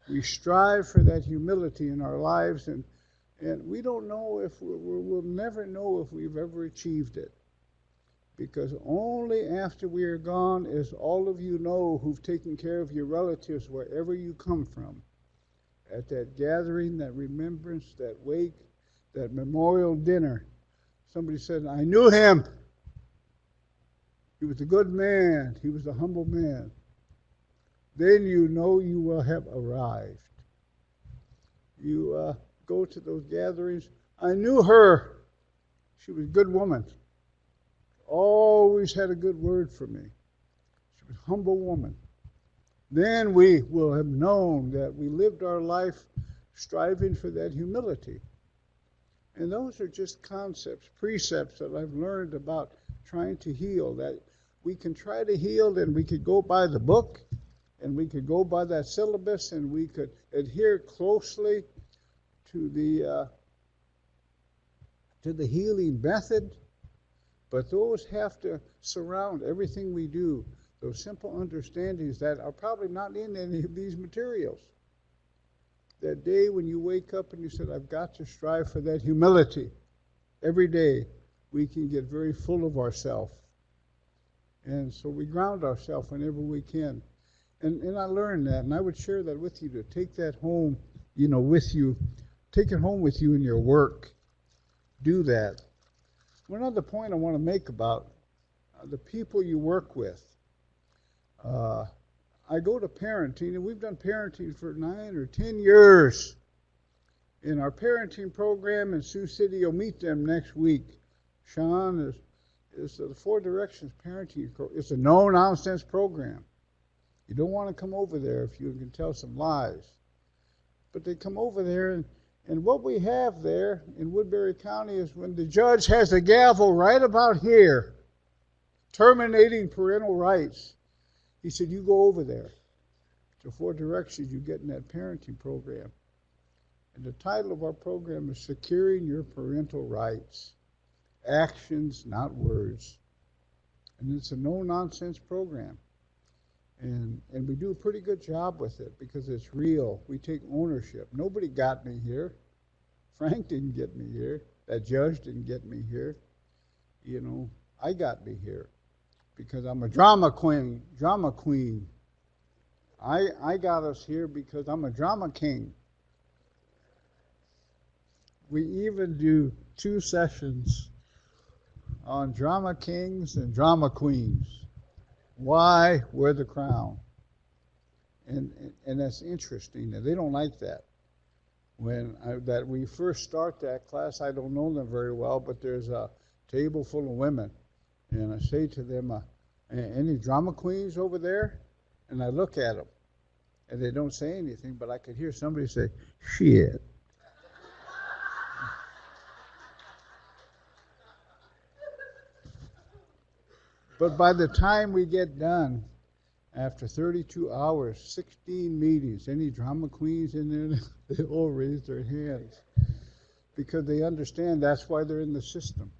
We strive for that humility in our lives, and we don't know if we'll never know if we've ever achieved it. Because only after we are gone, as all of you know who've taken care of your relatives wherever you come from, at that gathering, that remembrance, that wake, that memorial dinner, somebody said, I knew him. He was a good man. He was a humble man. Then you know you will have arrived. You go to those gatherings. I knew her. She was a good woman. Always had a good word for me. She was a humble woman. Then we will have known that we lived our life striving for that humility. And those are just concepts, precepts that I've learned about trying to heal. That we can try to heal and we could go by the book, and we could go by that syllabus, and we could adhere closely to the healing method. But those have to surround everything we do, those simple understandings that are probably not in any of these materials. That day when you wake up and you said, I've got to strive for that humility. Every day we can get very full of ourselves. And so we ground ourselves whenever we can. And I learned that, and I would share that with you, to take that home, with you. Take it home with you in your work. Do that. One other point I want to make about the people you work with. I go to parenting, and we've done parenting for 9 or 10 years. In our parenting program in Sioux City, you'll meet them next week. Sean is the 4 Directions parenting. It's a no-nonsense program. You don't want to come over there if you can tell some lies. But they come over there, and what we have there in Woodbury County is when the judge has the gavel right about here, terminating parental rights, he said, you go over there to 4 Directions you get in that parenting program. And the title of our program is Securing Your Parental Rights. Actions, not words. And it's a no-nonsense program. And we do a pretty good job with it because it's real. We take ownership. Nobody got me here. Frank didn't get me here. That judge didn't get me here. I got me here because I'm a drama queen. I got us here because I'm a drama king. We even do 2 sessions on drama kings and drama queens. Why wear the crown? And that's interesting. And they don't like that. That we first start that class, I don't know them very well, but there's a table full of women. And I say to them, any drama queens over there? And I look at them. And they don't say anything, but I could hear somebody say, shit. But by the time we get done, after 32 hours, 16 meetings, any drama queens in there, they all raise their hands. Because they understand that's why they're in the system.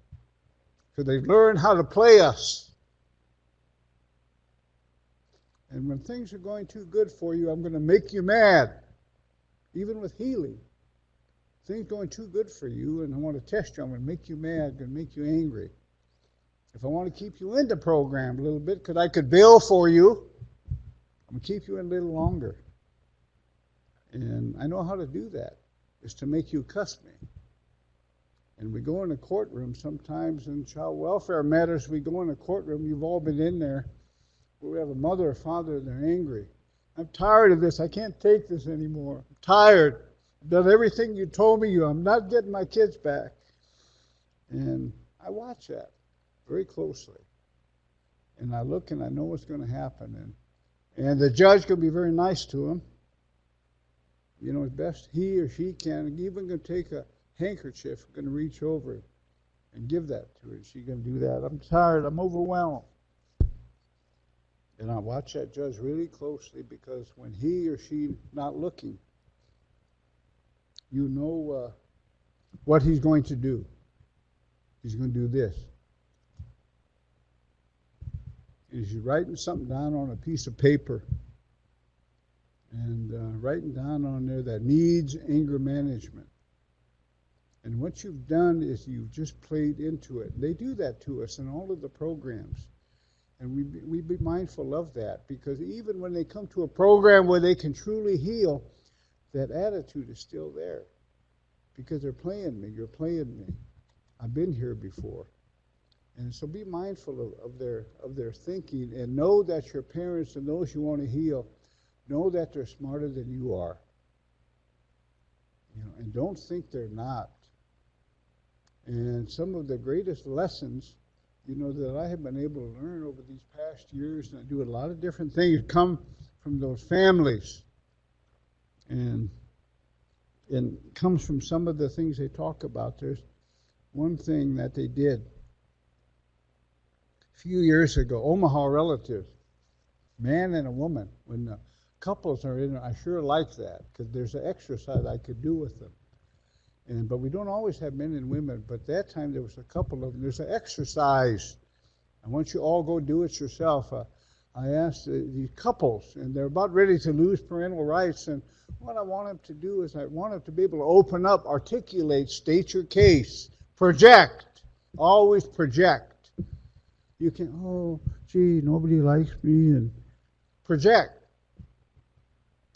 Because they've learned how to play us. And when things are going too good for you, I'm going to make you mad. Even with healing. Things going too good for you, and I want to test you. I'm going to make you mad. I'm going to make you angry. If I want to keep you in the program a little bit, because I could bill for you, I'm going to keep you in a little longer. And I know how to do that, is to make you cuss me. And we go in a courtroom sometimes in child welfare matters. We go in a courtroom, you've all been in there, where we have a mother or father and they're angry. I'm tired of this. I can't take this anymore. I'm tired. I've done everything you told me. I'm not getting my kids back. And I watch that very closely. And I look and I know what's going to happen. And the judge can be very nice to him. As best he or she can. Even going to take a handkerchief, going to reach over and give that to her. She's going to do that. I'm tired. I'm overwhelmed. And I watch that judge really closely, because when he or she not looking, what he's going to do. He's going to do this. He's writing something down on a piece of paper, and writing down on there that needs anger management. And what you've done is you've just played into it. They do that to us in all of the programs. And we be mindful of that, because even when they come to a program where they can truly heal, that attitude is still there. Because they're playing me. You're playing me. I've been here before. And so be mindful of their thinking, and know that your parents and those you want to heal, know that they're smarter than you are. And don't think they're not. And some of the greatest lessons, that I have been able to learn over these past years, and I do a lot of different things, come from those families. And comes from some of the things they talk about. There's one thing that they did a few years ago, Omaha relative. man and a woman. When the couples are in, I sure like that because there's an exercise I could do with them. But we don't always have men and women. But that time there was a couple of them. There's an exercise. I want you all go do it yourself. I asked these couples, and they're about ready to lose parental rights. And what I want them to do is I want them to be able to open up, articulate, state your case, project. Always project. You can, oh, gee, nobody likes me, and project.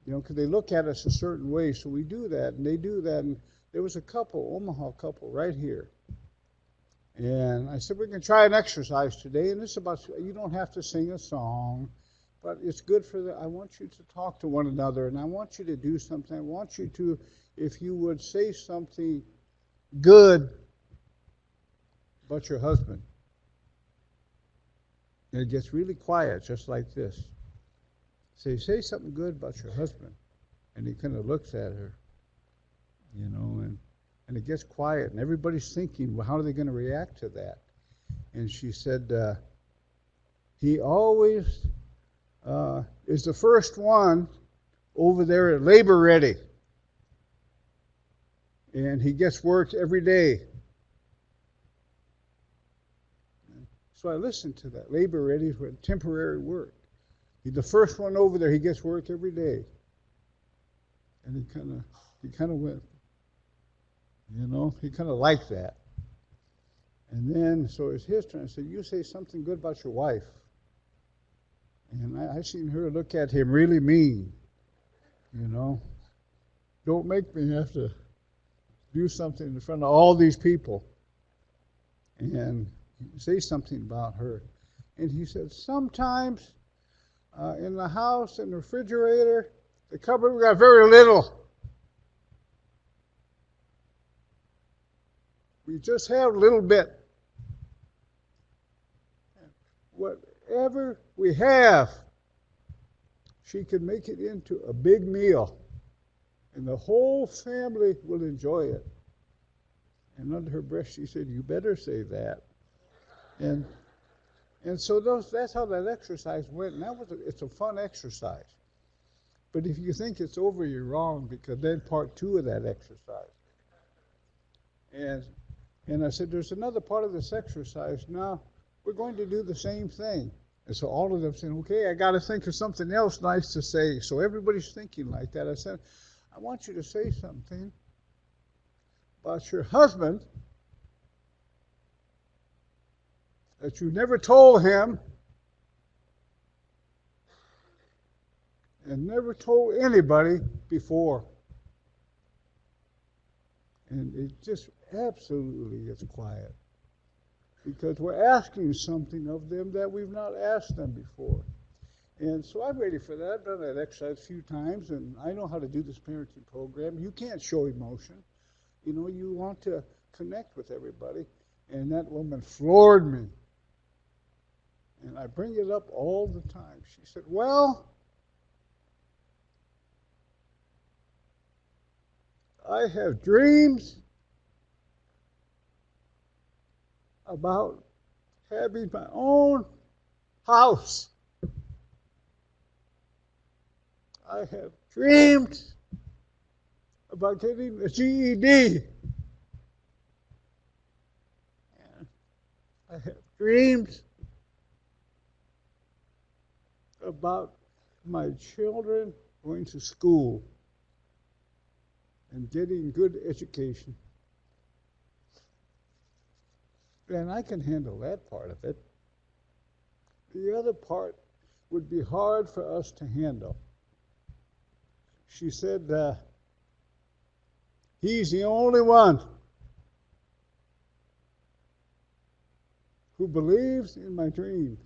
Because they look at us a certain way. So we do that, and they do that. And there was a couple, Omaha couple, right here. And I said, we can try an exercise today. And it's about, you don't have to sing a song, but it's good for I want you to talk to one another, and I want you to do something. I want you to, if you would say something good about your husband. And it gets really quiet, just like this. Say something good about your husband. And he kind of looks at her, and it gets quiet, and everybody's thinking, well, how are they going to react to that? And she said, he always is the first one over there at Labor Ready. And he gets work every day. So I listened to that. Labor Ready for temporary work. He's the first one over there. He gets work every day. And he kind of went, he kind of liked that. And then, so it's his turn. I said, you say something good about your wife. And I seen her look at him really mean, Don't make me have to do something in front of all these people. And say something about her. And he said, sometimes in the house, in the refrigerator, the cupboard, we got very little. We just have a little bit. Whatever we have, she can make it into a big meal, and the whole family will enjoy it. And under her breath, she said, you better say that. And so that's how that exercise went. And it's a fun exercise. But if you think it's over, you're wrong, because then part 2 of that exercise. And I said, there's another part of this exercise. Now, we're going to do the same thing. And so all of them said, okay, I got to think of something else nice to say. So everybody's thinking like that. I said, I want you to say something about your husband that you never told him and never told anybody before. And it just absolutely gets quiet. Because we're asking something of them that we've not asked them before. And so I'm ready for that. I've done that exercise a few times, and I know how to do this parenting program. You can't show emotion. You want to connect with everybody. And that woman floored me. And I bring it up all the time. She said, well, I have dreams about having my own house. I have dreams about getting a GED. And I have dreams about my children going to school and getting good education. And I can handle that part of it. The other part would be hard for us to handle. She said, he's the only one who believes in my dreams.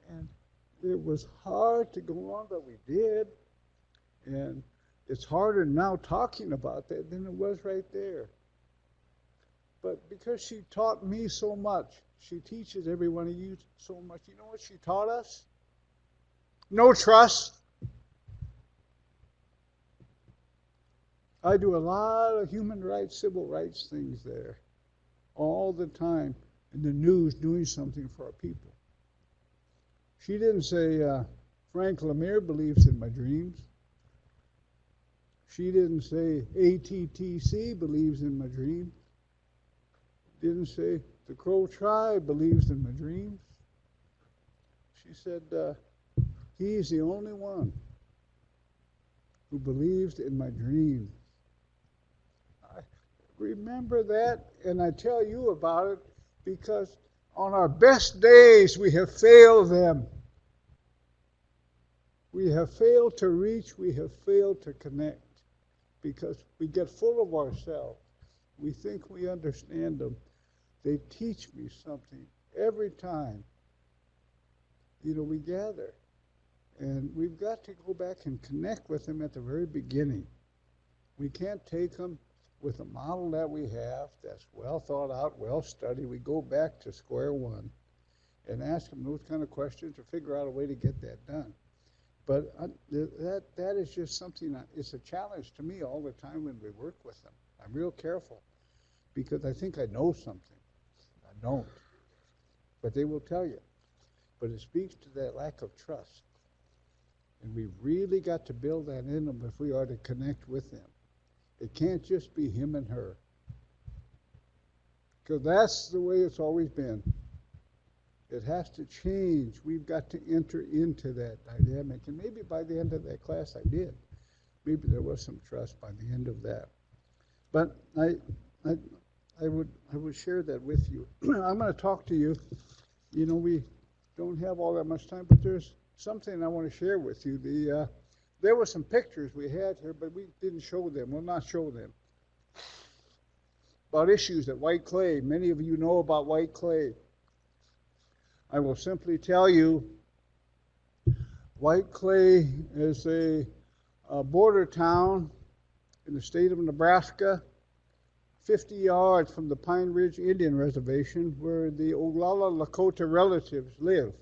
And it was hard to go on, but we did. And it's harder now talking about that than it was right there. But because she taught me so much, she teaches every one of you so much. You know what she taught us? No trust. I do a lot of human rights, civil rights things there all the time in the news, doing something for our people. She didn't say, Frank LeMere believes in my dreams. She didn't say, ATTC believes in my dreams. Didn't say, the Crow tribe believes in my dreams. She said, he's the only one who believes in my dreams. I remember that, and I tell you about it because on our best days we have failed them. We have failed to reach, we have failed to connect because we get full of ourselves. We think we understand them. They teach me something every time, we gather. And we've got to go back and connect with them at the very beginning. We can't take them with a model that we have that's well thought out, well studied. We go back to square one and ask them those kind of questions or figure out a way to get that done. But that is just something, it's a challenge to me all the time when we work with them. I'm real careful because I think I know something. I don't. But they will tell you. But it speaks to that lack of trust. And we've really got to build that in them if we are to connect with them. It can't just be him and her. Because that's the way it's always been. It has to change. We've got to enter into that dynamic. And maybe by the end of that class I did. Maybe there was some trust by the end of that. But I would share that with you. I'm going to talk to you. We don't have all that much time, but there's something I want to share with you. There were some pictures we had here, but we didn't show them. We'll not show them. About issues at Whiteclay. Many of you know about Whiteclay. I will simply tell you, Whiteclay is a border town in the state of Nebraska, 50 yards from the Pine Ridge Indian Reservation, where the Oglala Lakota relatives live.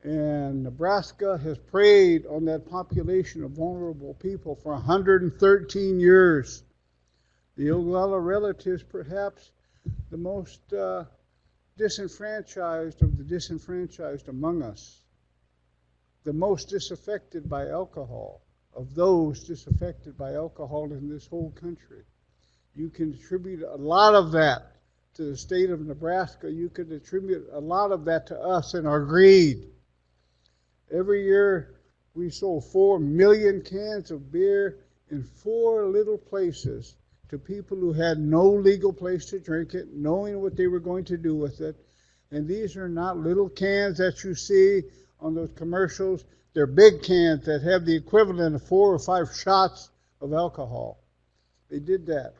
And Nebraska has preyed on that population of vulnerable people for 113 years. The Oglala relatives, perhaps the most disenfranchised of the disenfranchised among us, the most disaffected by alcohol, of those disaffected by alcohol in this whole country. You can attribute a lot of that to the state of Nebraska. You can attribute a lot of that to us and our greed. Every year we sold 4 million cans of beer in 4 little places to people who had no legal place to drink it, knowing what they were going to do with it. And these are not little cans that you see on those commercials. They're big cans that have the equivalent of 4 or 5 shots of alcohol. They did that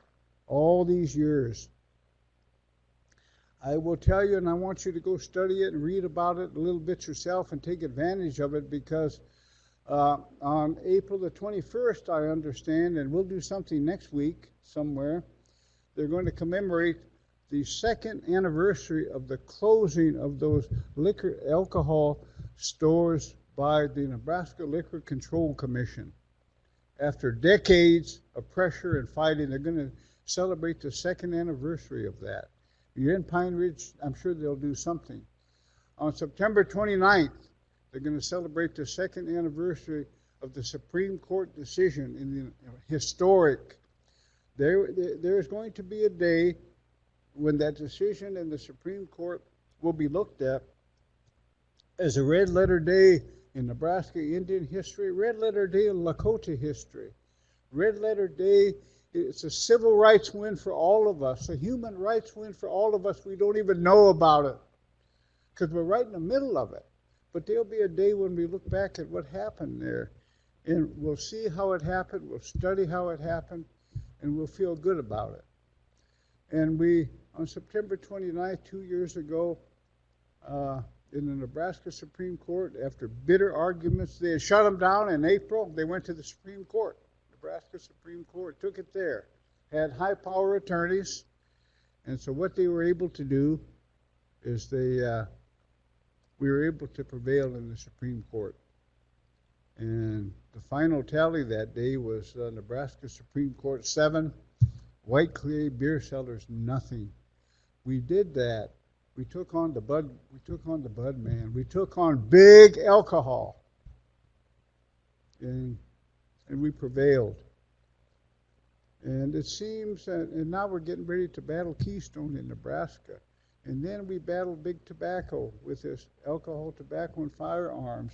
all these years. I will tell you, and I want you to go study it and read about it a little bit yourself and take advantage of it, because on April the 21st, I understand, and we'll do something next week somewhere, they're going to commemorate the 2nd anniversary of the closing of those alcohol stores by the Nebraska Liquor Control Commission. After decades of pressure and fighting, they're going to celebrate the 2nd anniversary of that. You're in Pine Ridge, I'm sure they'll do something. On September 29th, they're going to celebrate the 2nd anniversary of the Supreme Court decision in the historic. There's going to be a day when that decision in the Supreme Court will be looked at as a red letter day in Nebraska Indian history, red letter day in Lakota history. Red letter day, it's a civil rights win for all of us, a human rights win for all of us. We don't even know about it because we're right in the middle of it. But there'll be a day when we look back at what happened there, and we'll see how it happened, we'll study how it happened, and we'll feel good about it. And we, on September 29th, 2 years ago, in the Nebraska Supreme Court, after bitter arguments, they had shut them down in April. They went to the Supreme Court. Nebraska Supreme Court took it there, had high power attorneys, and so what they were able to do is we were able to prevail in the Supreme Court. And the final tally that day was Nebraska Supreme Court 7, Whiteclay beer sellers nothing. We did that. We took on the Bud man. We took on big alcohol. And we prevailed. And it seems that, and now we're getting ready to battle Keystone in Nebraska. And then we battled big tobacco with this alcohol, tobacco, and firearms.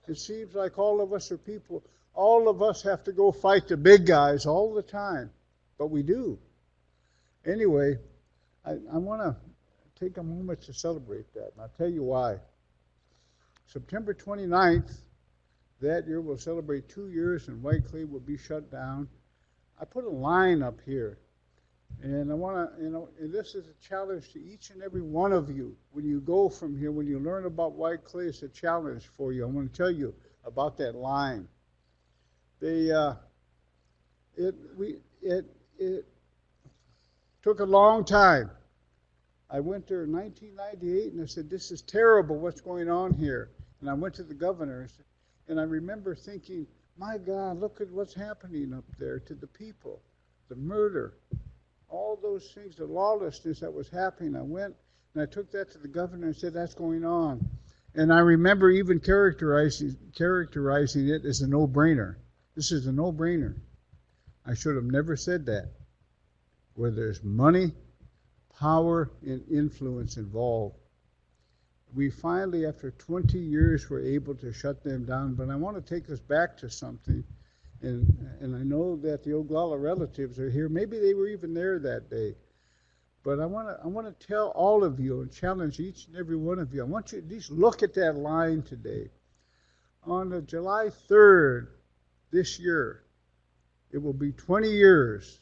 It seems like all of us are people, all of us have to go fight the big guys all the time. But we do. Anyway, I want to take a moment to celebrate that, and I'll tell you why. September 29th, that year we'll celebrate 2 years and Whiteclay will be shut down. I put a line up here, and I want to, and this is a challenge to each and every one of you. When you go from here, when you learn about Whiteclay, it's a challenge for you. I want to tell you about that line. It took a long time. I went there in 1998 and I said, this is terrible, what's going on here? And I went to the governor and I remember thinking, my God, look at what's happening up there to the people, the murder, all those things, the lawlessness that was happening. I went and I took that to the governor and said, that's going on. And I remember even characterizing it as a no-brainer. This is a no-brainer. I should have never said that. Where there's money, power, and influence involved. We finally, after 20 years, were able to shut them down. But I want to take us back to something. And I know that the Oglala relatives are here. Maybe they were even there that day. But I want to tell all of you and challenge each and every one of you. I want you to at least look at that line today. On July 3rd this year, it will be 20 years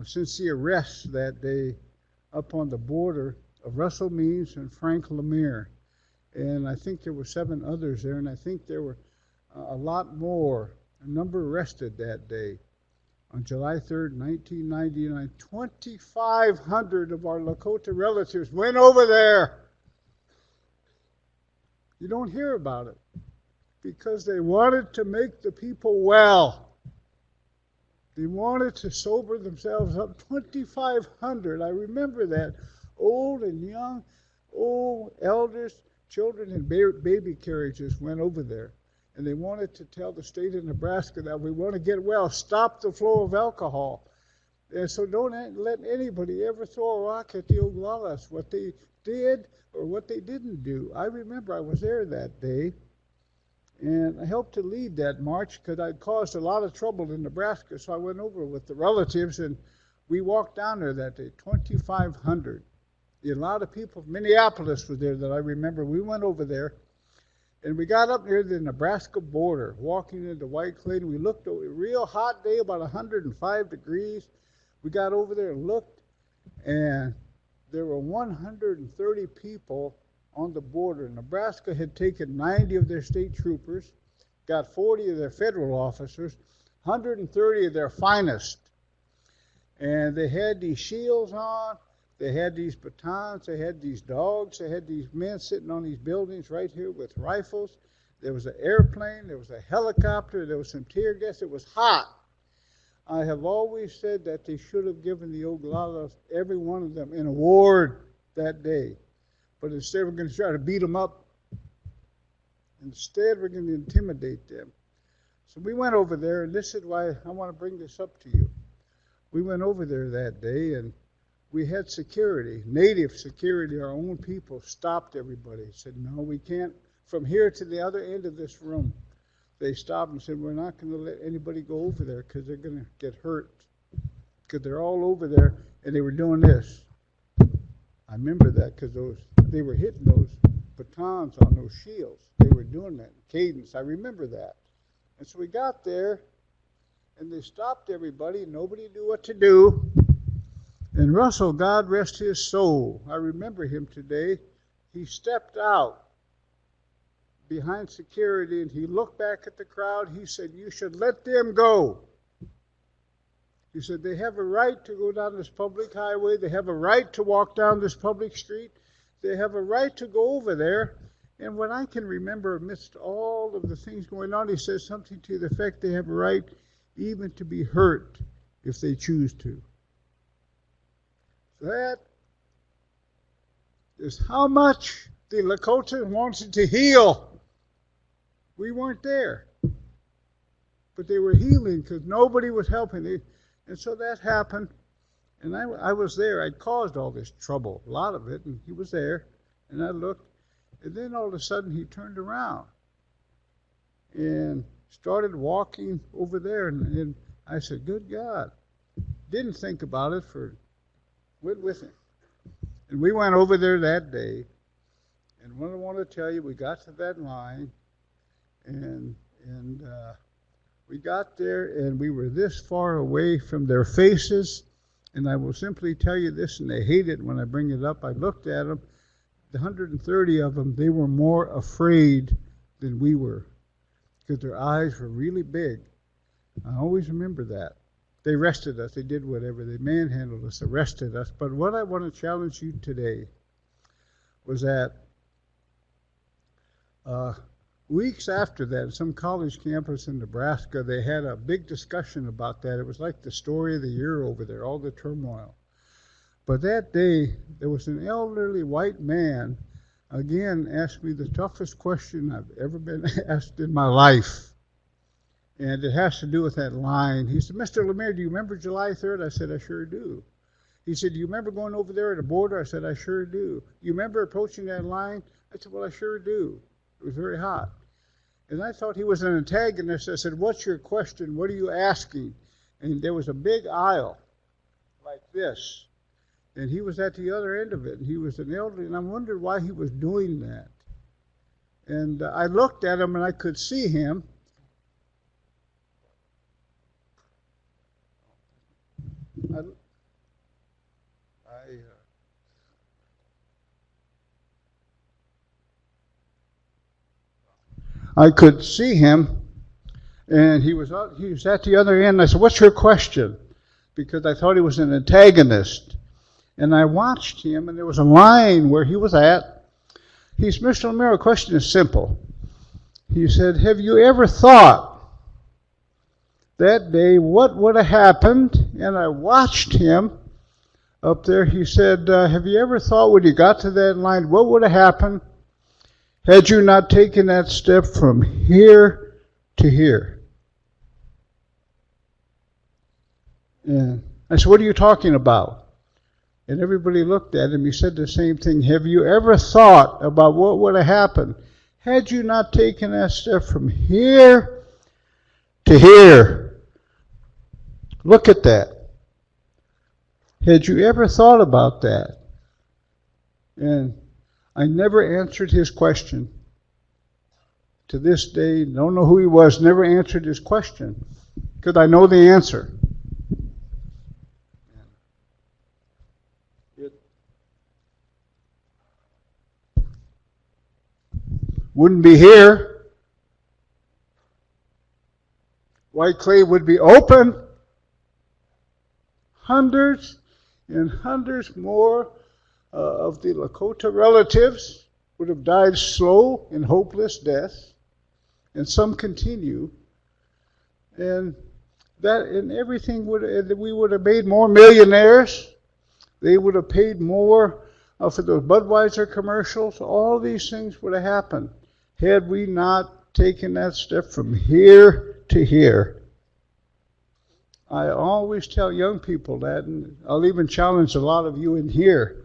since the arrest that day up on the border of Russell Means and Frank LeMere. And I think there were 7 others there, and I think there were a lot more, a number arrested that day. On July 3rd, 1999, 2,500 of our Lakota relatives went over there. You don't hear about it because they wanted to make the people well. They wanted to sober themselves up. 2,500, I remember that. Old and young, old, elders, children in baby carriages went over there. And they wanted to tell the state of Nebraska that we want to get well, stop the flow of alcohol. And so don't let anybody ever throw a rock at the Oglalas, what they did or what they didn't do. I remember I was there that day. And I helped to lead that march because I'd caused a lot of trouble in Nebraska. So I went over with the relatives and we walked down there that day, 2,500. A lot of people from Minneapolis were there that I remember. We went over there and we got up near the Nebraska border, walking into Whiteclay, and we looked over, a real hot day, about 105 degrees. We got over there and looked, and there were 130 people on the border. Nebraska had taken 90 of their state troopers, got 40 of their federal officers, 130 of their finest. And they had these shields on, they had these batons, they had these dogs, they had these men sitting on these buildings right here with rifles. There was an airplane, there was a helicopter, there was some tear gas. It was hot. I have always said that they should have given the Oglalas, every one of them, an award that day. But instead, we're going to try to beat them up. Instead, we're going to intimidate them. So we went over there, and this is why I want to bring this up to you. We went over there that day, and we had security, native security, our own people, stopped everybody. Said, no, we can't, from here to the other end of this room. They stopped and said, we're not going to let anybody go over there because they're going to get hurt. Because they're all over there, and they were doing this. I remember that because they were hitting those batons on those shields. They were doing that cadence. I remember that. And so we got there, and they stopped everybody. Nobody knew what to do. And Russell, God rest his soul, I remember him today. He stepped out behind security, and he looked back at the crowd. He said, you should let them go. He said, they have a right to go down this public highway. They have a right to walk down this public street. They have a right to go over there. And what I can remember amidst all of the things going on, he says something to the effect they have a right even to be hurt if they choose to. So is how much the Lakota wanted to heal. We weren't there. But they were healing because nobody was helping. And so that happened. And I was there. I'd caused all this trouble, a lot of it. And he was there. And I looked. And then all of a sudden he turned around and started walking over there. And I said, good God. Didn't think about it, went with him. And we went over there that day. And what I want to tell you, we got to that line. And we got there, and we were this far away from their faces. And I will simply tell you this, and they hate it when I bring it up. I looked at them, the 130 of them, they were more afraid than we were because their eyes were really big. I always remember that. They arrested us. They did whatever. They manhandled us, arrested us. But what I want to challenge you today was that weeks after that, some college campus in Nebraska, they had a big discussion about that. It was like the story of the year over there, all the turmoil. But that day, there was an elderly white man, again, asked me the toughest question I've ever been asked in my life. And it has to do with that line. He said, Mr. LeMere, do you remember July 3rd? I said, I sure do. He said, do you remember going over there at the border? I said, I sure do. You remember approaching that line? I said, well, I sure do. It was very hot. And I thought he was an antagonist. I said, what's your question? What are you asking? And there was a big aisle like this. And he was at the other end of it. And he was an elderly. And I wondered why he was doing that. And I looked at him and I could see him. I could see him, and he was at the other end. I said, what's your question? Because I thought he was an antagonist. And I watched him, and there was a line where he was at. He said, Mr. LeMere, the question is simple. He said, have you ever thought that day what would have happened? And I watched him up there. He said, have you ever thought when you got to that line, what would have happened had you not taken that step from here to here? And I said, what are you talking about? And everybody looked at him. He said the same thing. Have you ever thought about what would have happened had you not taken that step from here to here? Look at that. Had you ever thought about that? And I never answered his question. To this day, don't know who he was, never answered his question because I know the answer. It wouldn't be here. Whiteclay would be open. Hundreds and hundreds more of the Lakota relatives would have died slow and hopeless deaths, and some continue. And everything we would have made more millionaires. They would have paid more for those Budweiser commercials. All these things would have happened had we not taken that step from here to here. I always tell young people that, and I'll even challenge a lot of you in here.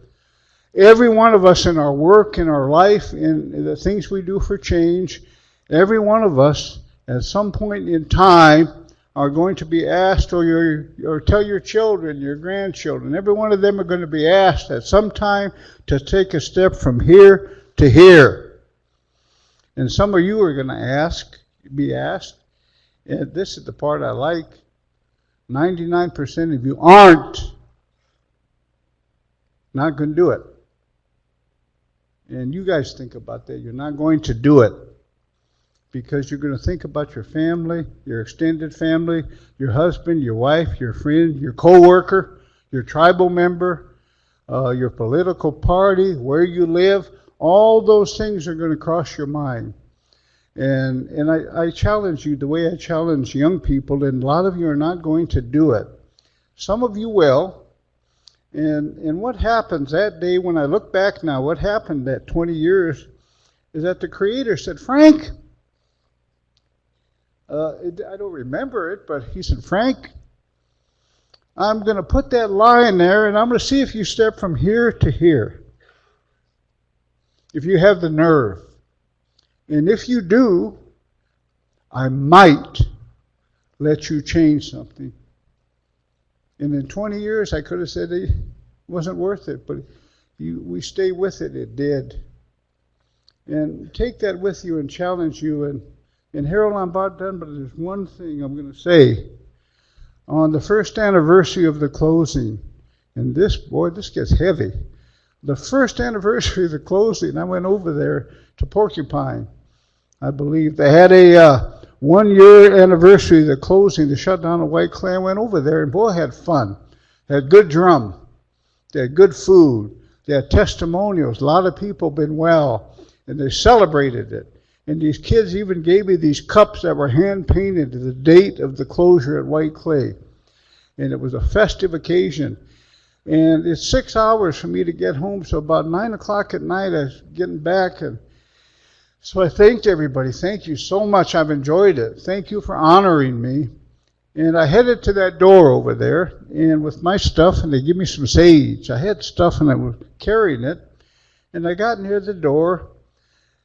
Every one of us in our work, in our life, in the things we do for change, every one of us at some point in time are going to be asked, or tell your children, your grandchildren, every one of them are going to be asked at some time to take a step from here to here. And some of you are going to be asked, and this is the part I like, 99% of you aren't not going to do it. And you guys think about that. You're not going to do it because you're going to think about your family, your extended family, your husband, your wife, your friend, your co-worker, your tribal member, your political party, where you live. All those things are going to cross your mind. And I challenge you the way I challenge young people, and a lot of you are not going to do it. Some of you will, And what happens that day, when I look back now, what happened that 20 years is that the Creator said, Frank, I don't remember it, but he said, Frank, I'm going to put that line there, and I'm going to see if you step from here to here, if you have the nerve. And if you do, I might let you change something. And in 20 years, I could have said it wasn't worth it, but we stay with it. It did. And take that with you and challenge you. And Harold, I'm about done, but there's one thing I'm going to say. On the first anniversary of the closing, and this gets heavy. The first anniversary of the closing, I went over there to Porcupine, I believe. They had a 1 year anniversary of the closing, the shutdown of Whiteclay. I went over there, and boy, had fun. They had good drum. They had good food. They had testimonials. A lot of people been well, and they celebrated it. And these kids even gave me these cups that were hand-painted to the date of the closure at Whiteclay. And it was a festive occasion. And it's 6 hours for me to get home, so about 9 o'clock at night I was getting back. And so I thanked everybody. Thank you so much. I've enjoyed it. Thank you for honoring me. And I headed to that door over there, and with my stuff, and they give me some sage. I had stuff, and I was carrying it. And I got near the door,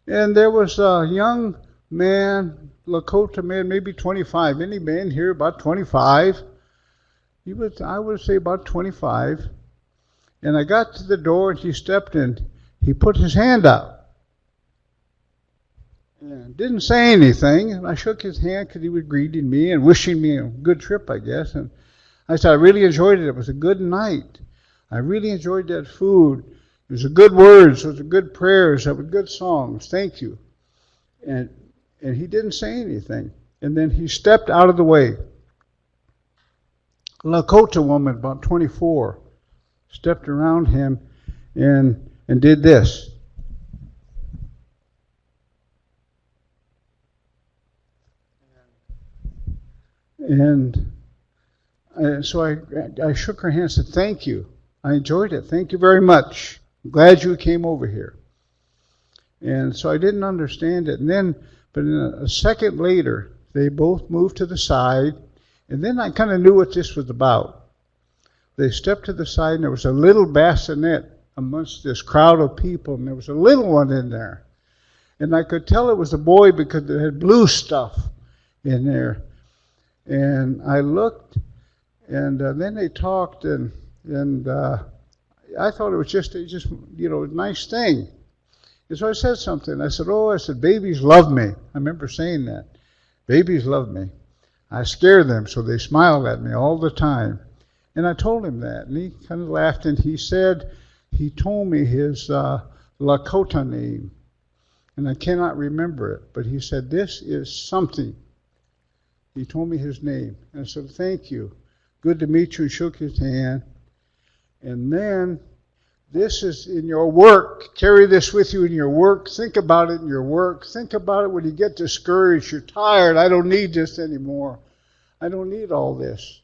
and there was a young man, Lakota man, maybe 25. Any man here about 25? He was, I would say, about 25. And I got to the door, and he stepped in. He put his hand out. And didn't say anything. And I shook his hand because he was greeting me and wishing me a good trip, I guess. And I said, I really enjoyed it. It was a good night. I really enjoyed that food. It was a good words. It was a good prayers. It was good songs. Thank you. And he didn't say anything. And then he stepped out of the way. A Lakota woman, about 24, stepped around him and did this. And so I shook her hand and said, thank you. I enjoyed it. Thank you very much. I'm glad you came over here. And so I didn't understand it. And then, but a second later, they both moved to the side. And then I kind of knew what this was about. They stepped to the side, and there was a little bassinet amongst this crowd of people, and there was a little one in there. And I could tell it was a boy because it had blue stuff in there. And I looked, and then they talked, and I thought it was just a nice thing. And so I said something. I said, babies love me. I remember saying that. Babies love me. I scare them, so they smile at me all the time. And I told him that, and he kind of laughed, and he said, he told me his Lakota name, and I cannot remember it, but he said, this is something. He told me his name. And I said, thank you. Good to meet you, and shook his hand. And then, this is in your work. Carry this with you in your work. Think about it in your work. Think about it when you get discouraged. You're tired. I don't need this anymore. I don't need all this.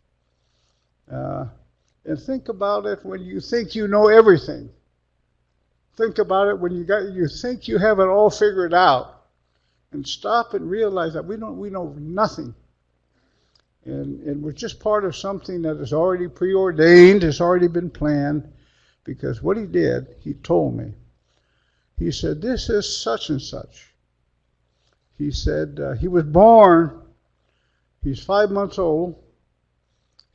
And think about it when you think you know everything. Think about it when you think you have it all figured out. And stop and realize that we know nothing. And we're just part of something that is already preordained, has already been planned. Because what he did, he told me. He said, this is such and such. He said, he was born, he's 5 months old.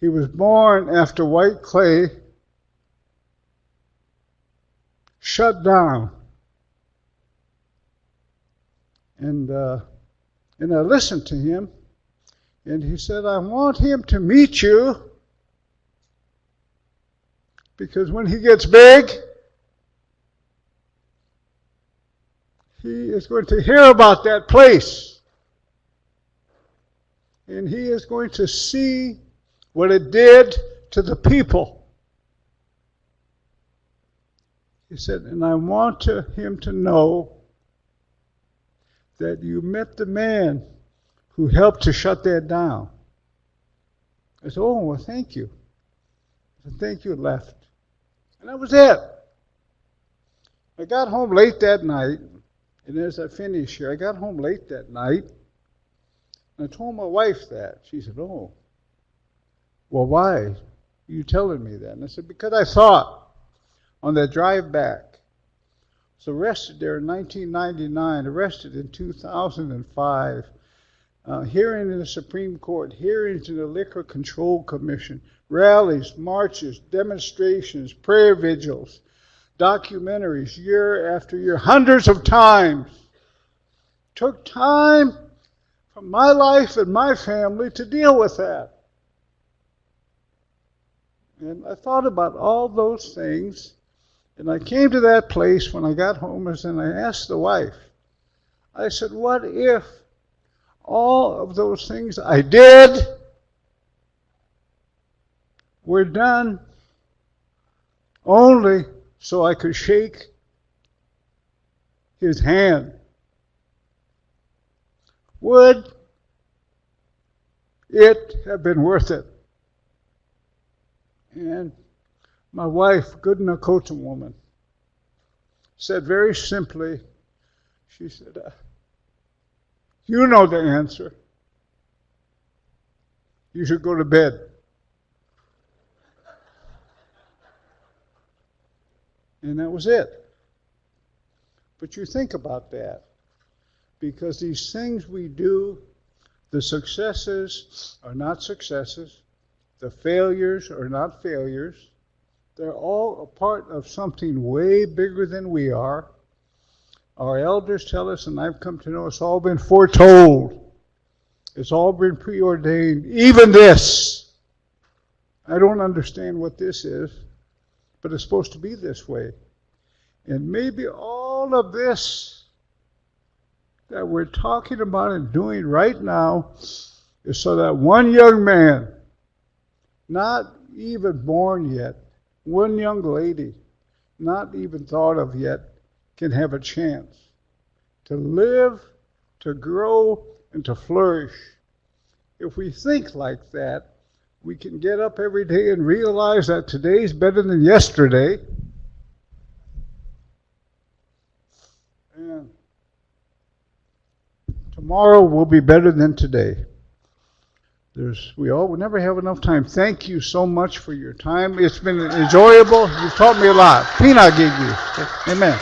He was born after Whiteclay shut down. And I listened to him. And he said, I want him to meet you because when he gets big, he is going to hear about that place. And he is going to see what it did to the people. He said, and I want him to know that you met the man who helped to shut that down. I said, oh, well, thank you. I said, thank you, left. And that was it. I got home late that night, and as I finish here, I got home late that night, and I told my wife that. She said, "Oh, well, why are you telling me that?" And I said, "Because I thought on that drive back, I was arrested there in 1999, arrested in 2005, hearing in the Supreme Court, hearings in the Liquor Control Commission, rallies, marches, demonstrations, prayer vigils, documentaries year after year, hundreds of times. Took time from my life and my family to deal with that." And I thought about all those things, and I came to that place when I got home, and I asked the wife, I said, what if all of those things I did were done only so I could shake his hand? Would it have been worth it? And my wife, good Nakota woman, said very simply, she said, "You know the answer. You should go to bed." And that was it. But you think about that, because these things we do, the successes are not successes, the failures are not failures. They're all a part of something way bigger than we are. Our elders tell us, and I've come to know, it's all been foretold. It's all been preordained. Even this. I don't understand what this is, but it's supposed to be this way. And maybe all of this that we're talking about and doing right now is so that one young man, not even born yet, one young lady, not even thought of yet, can have a chance to live, to grow, and to flourish. If we think like that, we can get up every day and realize that today's better than yesterday. And tomorrow will be better than today. We never have enough time. Thank you so much for your time. It's been enjoyable. You've taught me a lot. Pina gig you. Amen.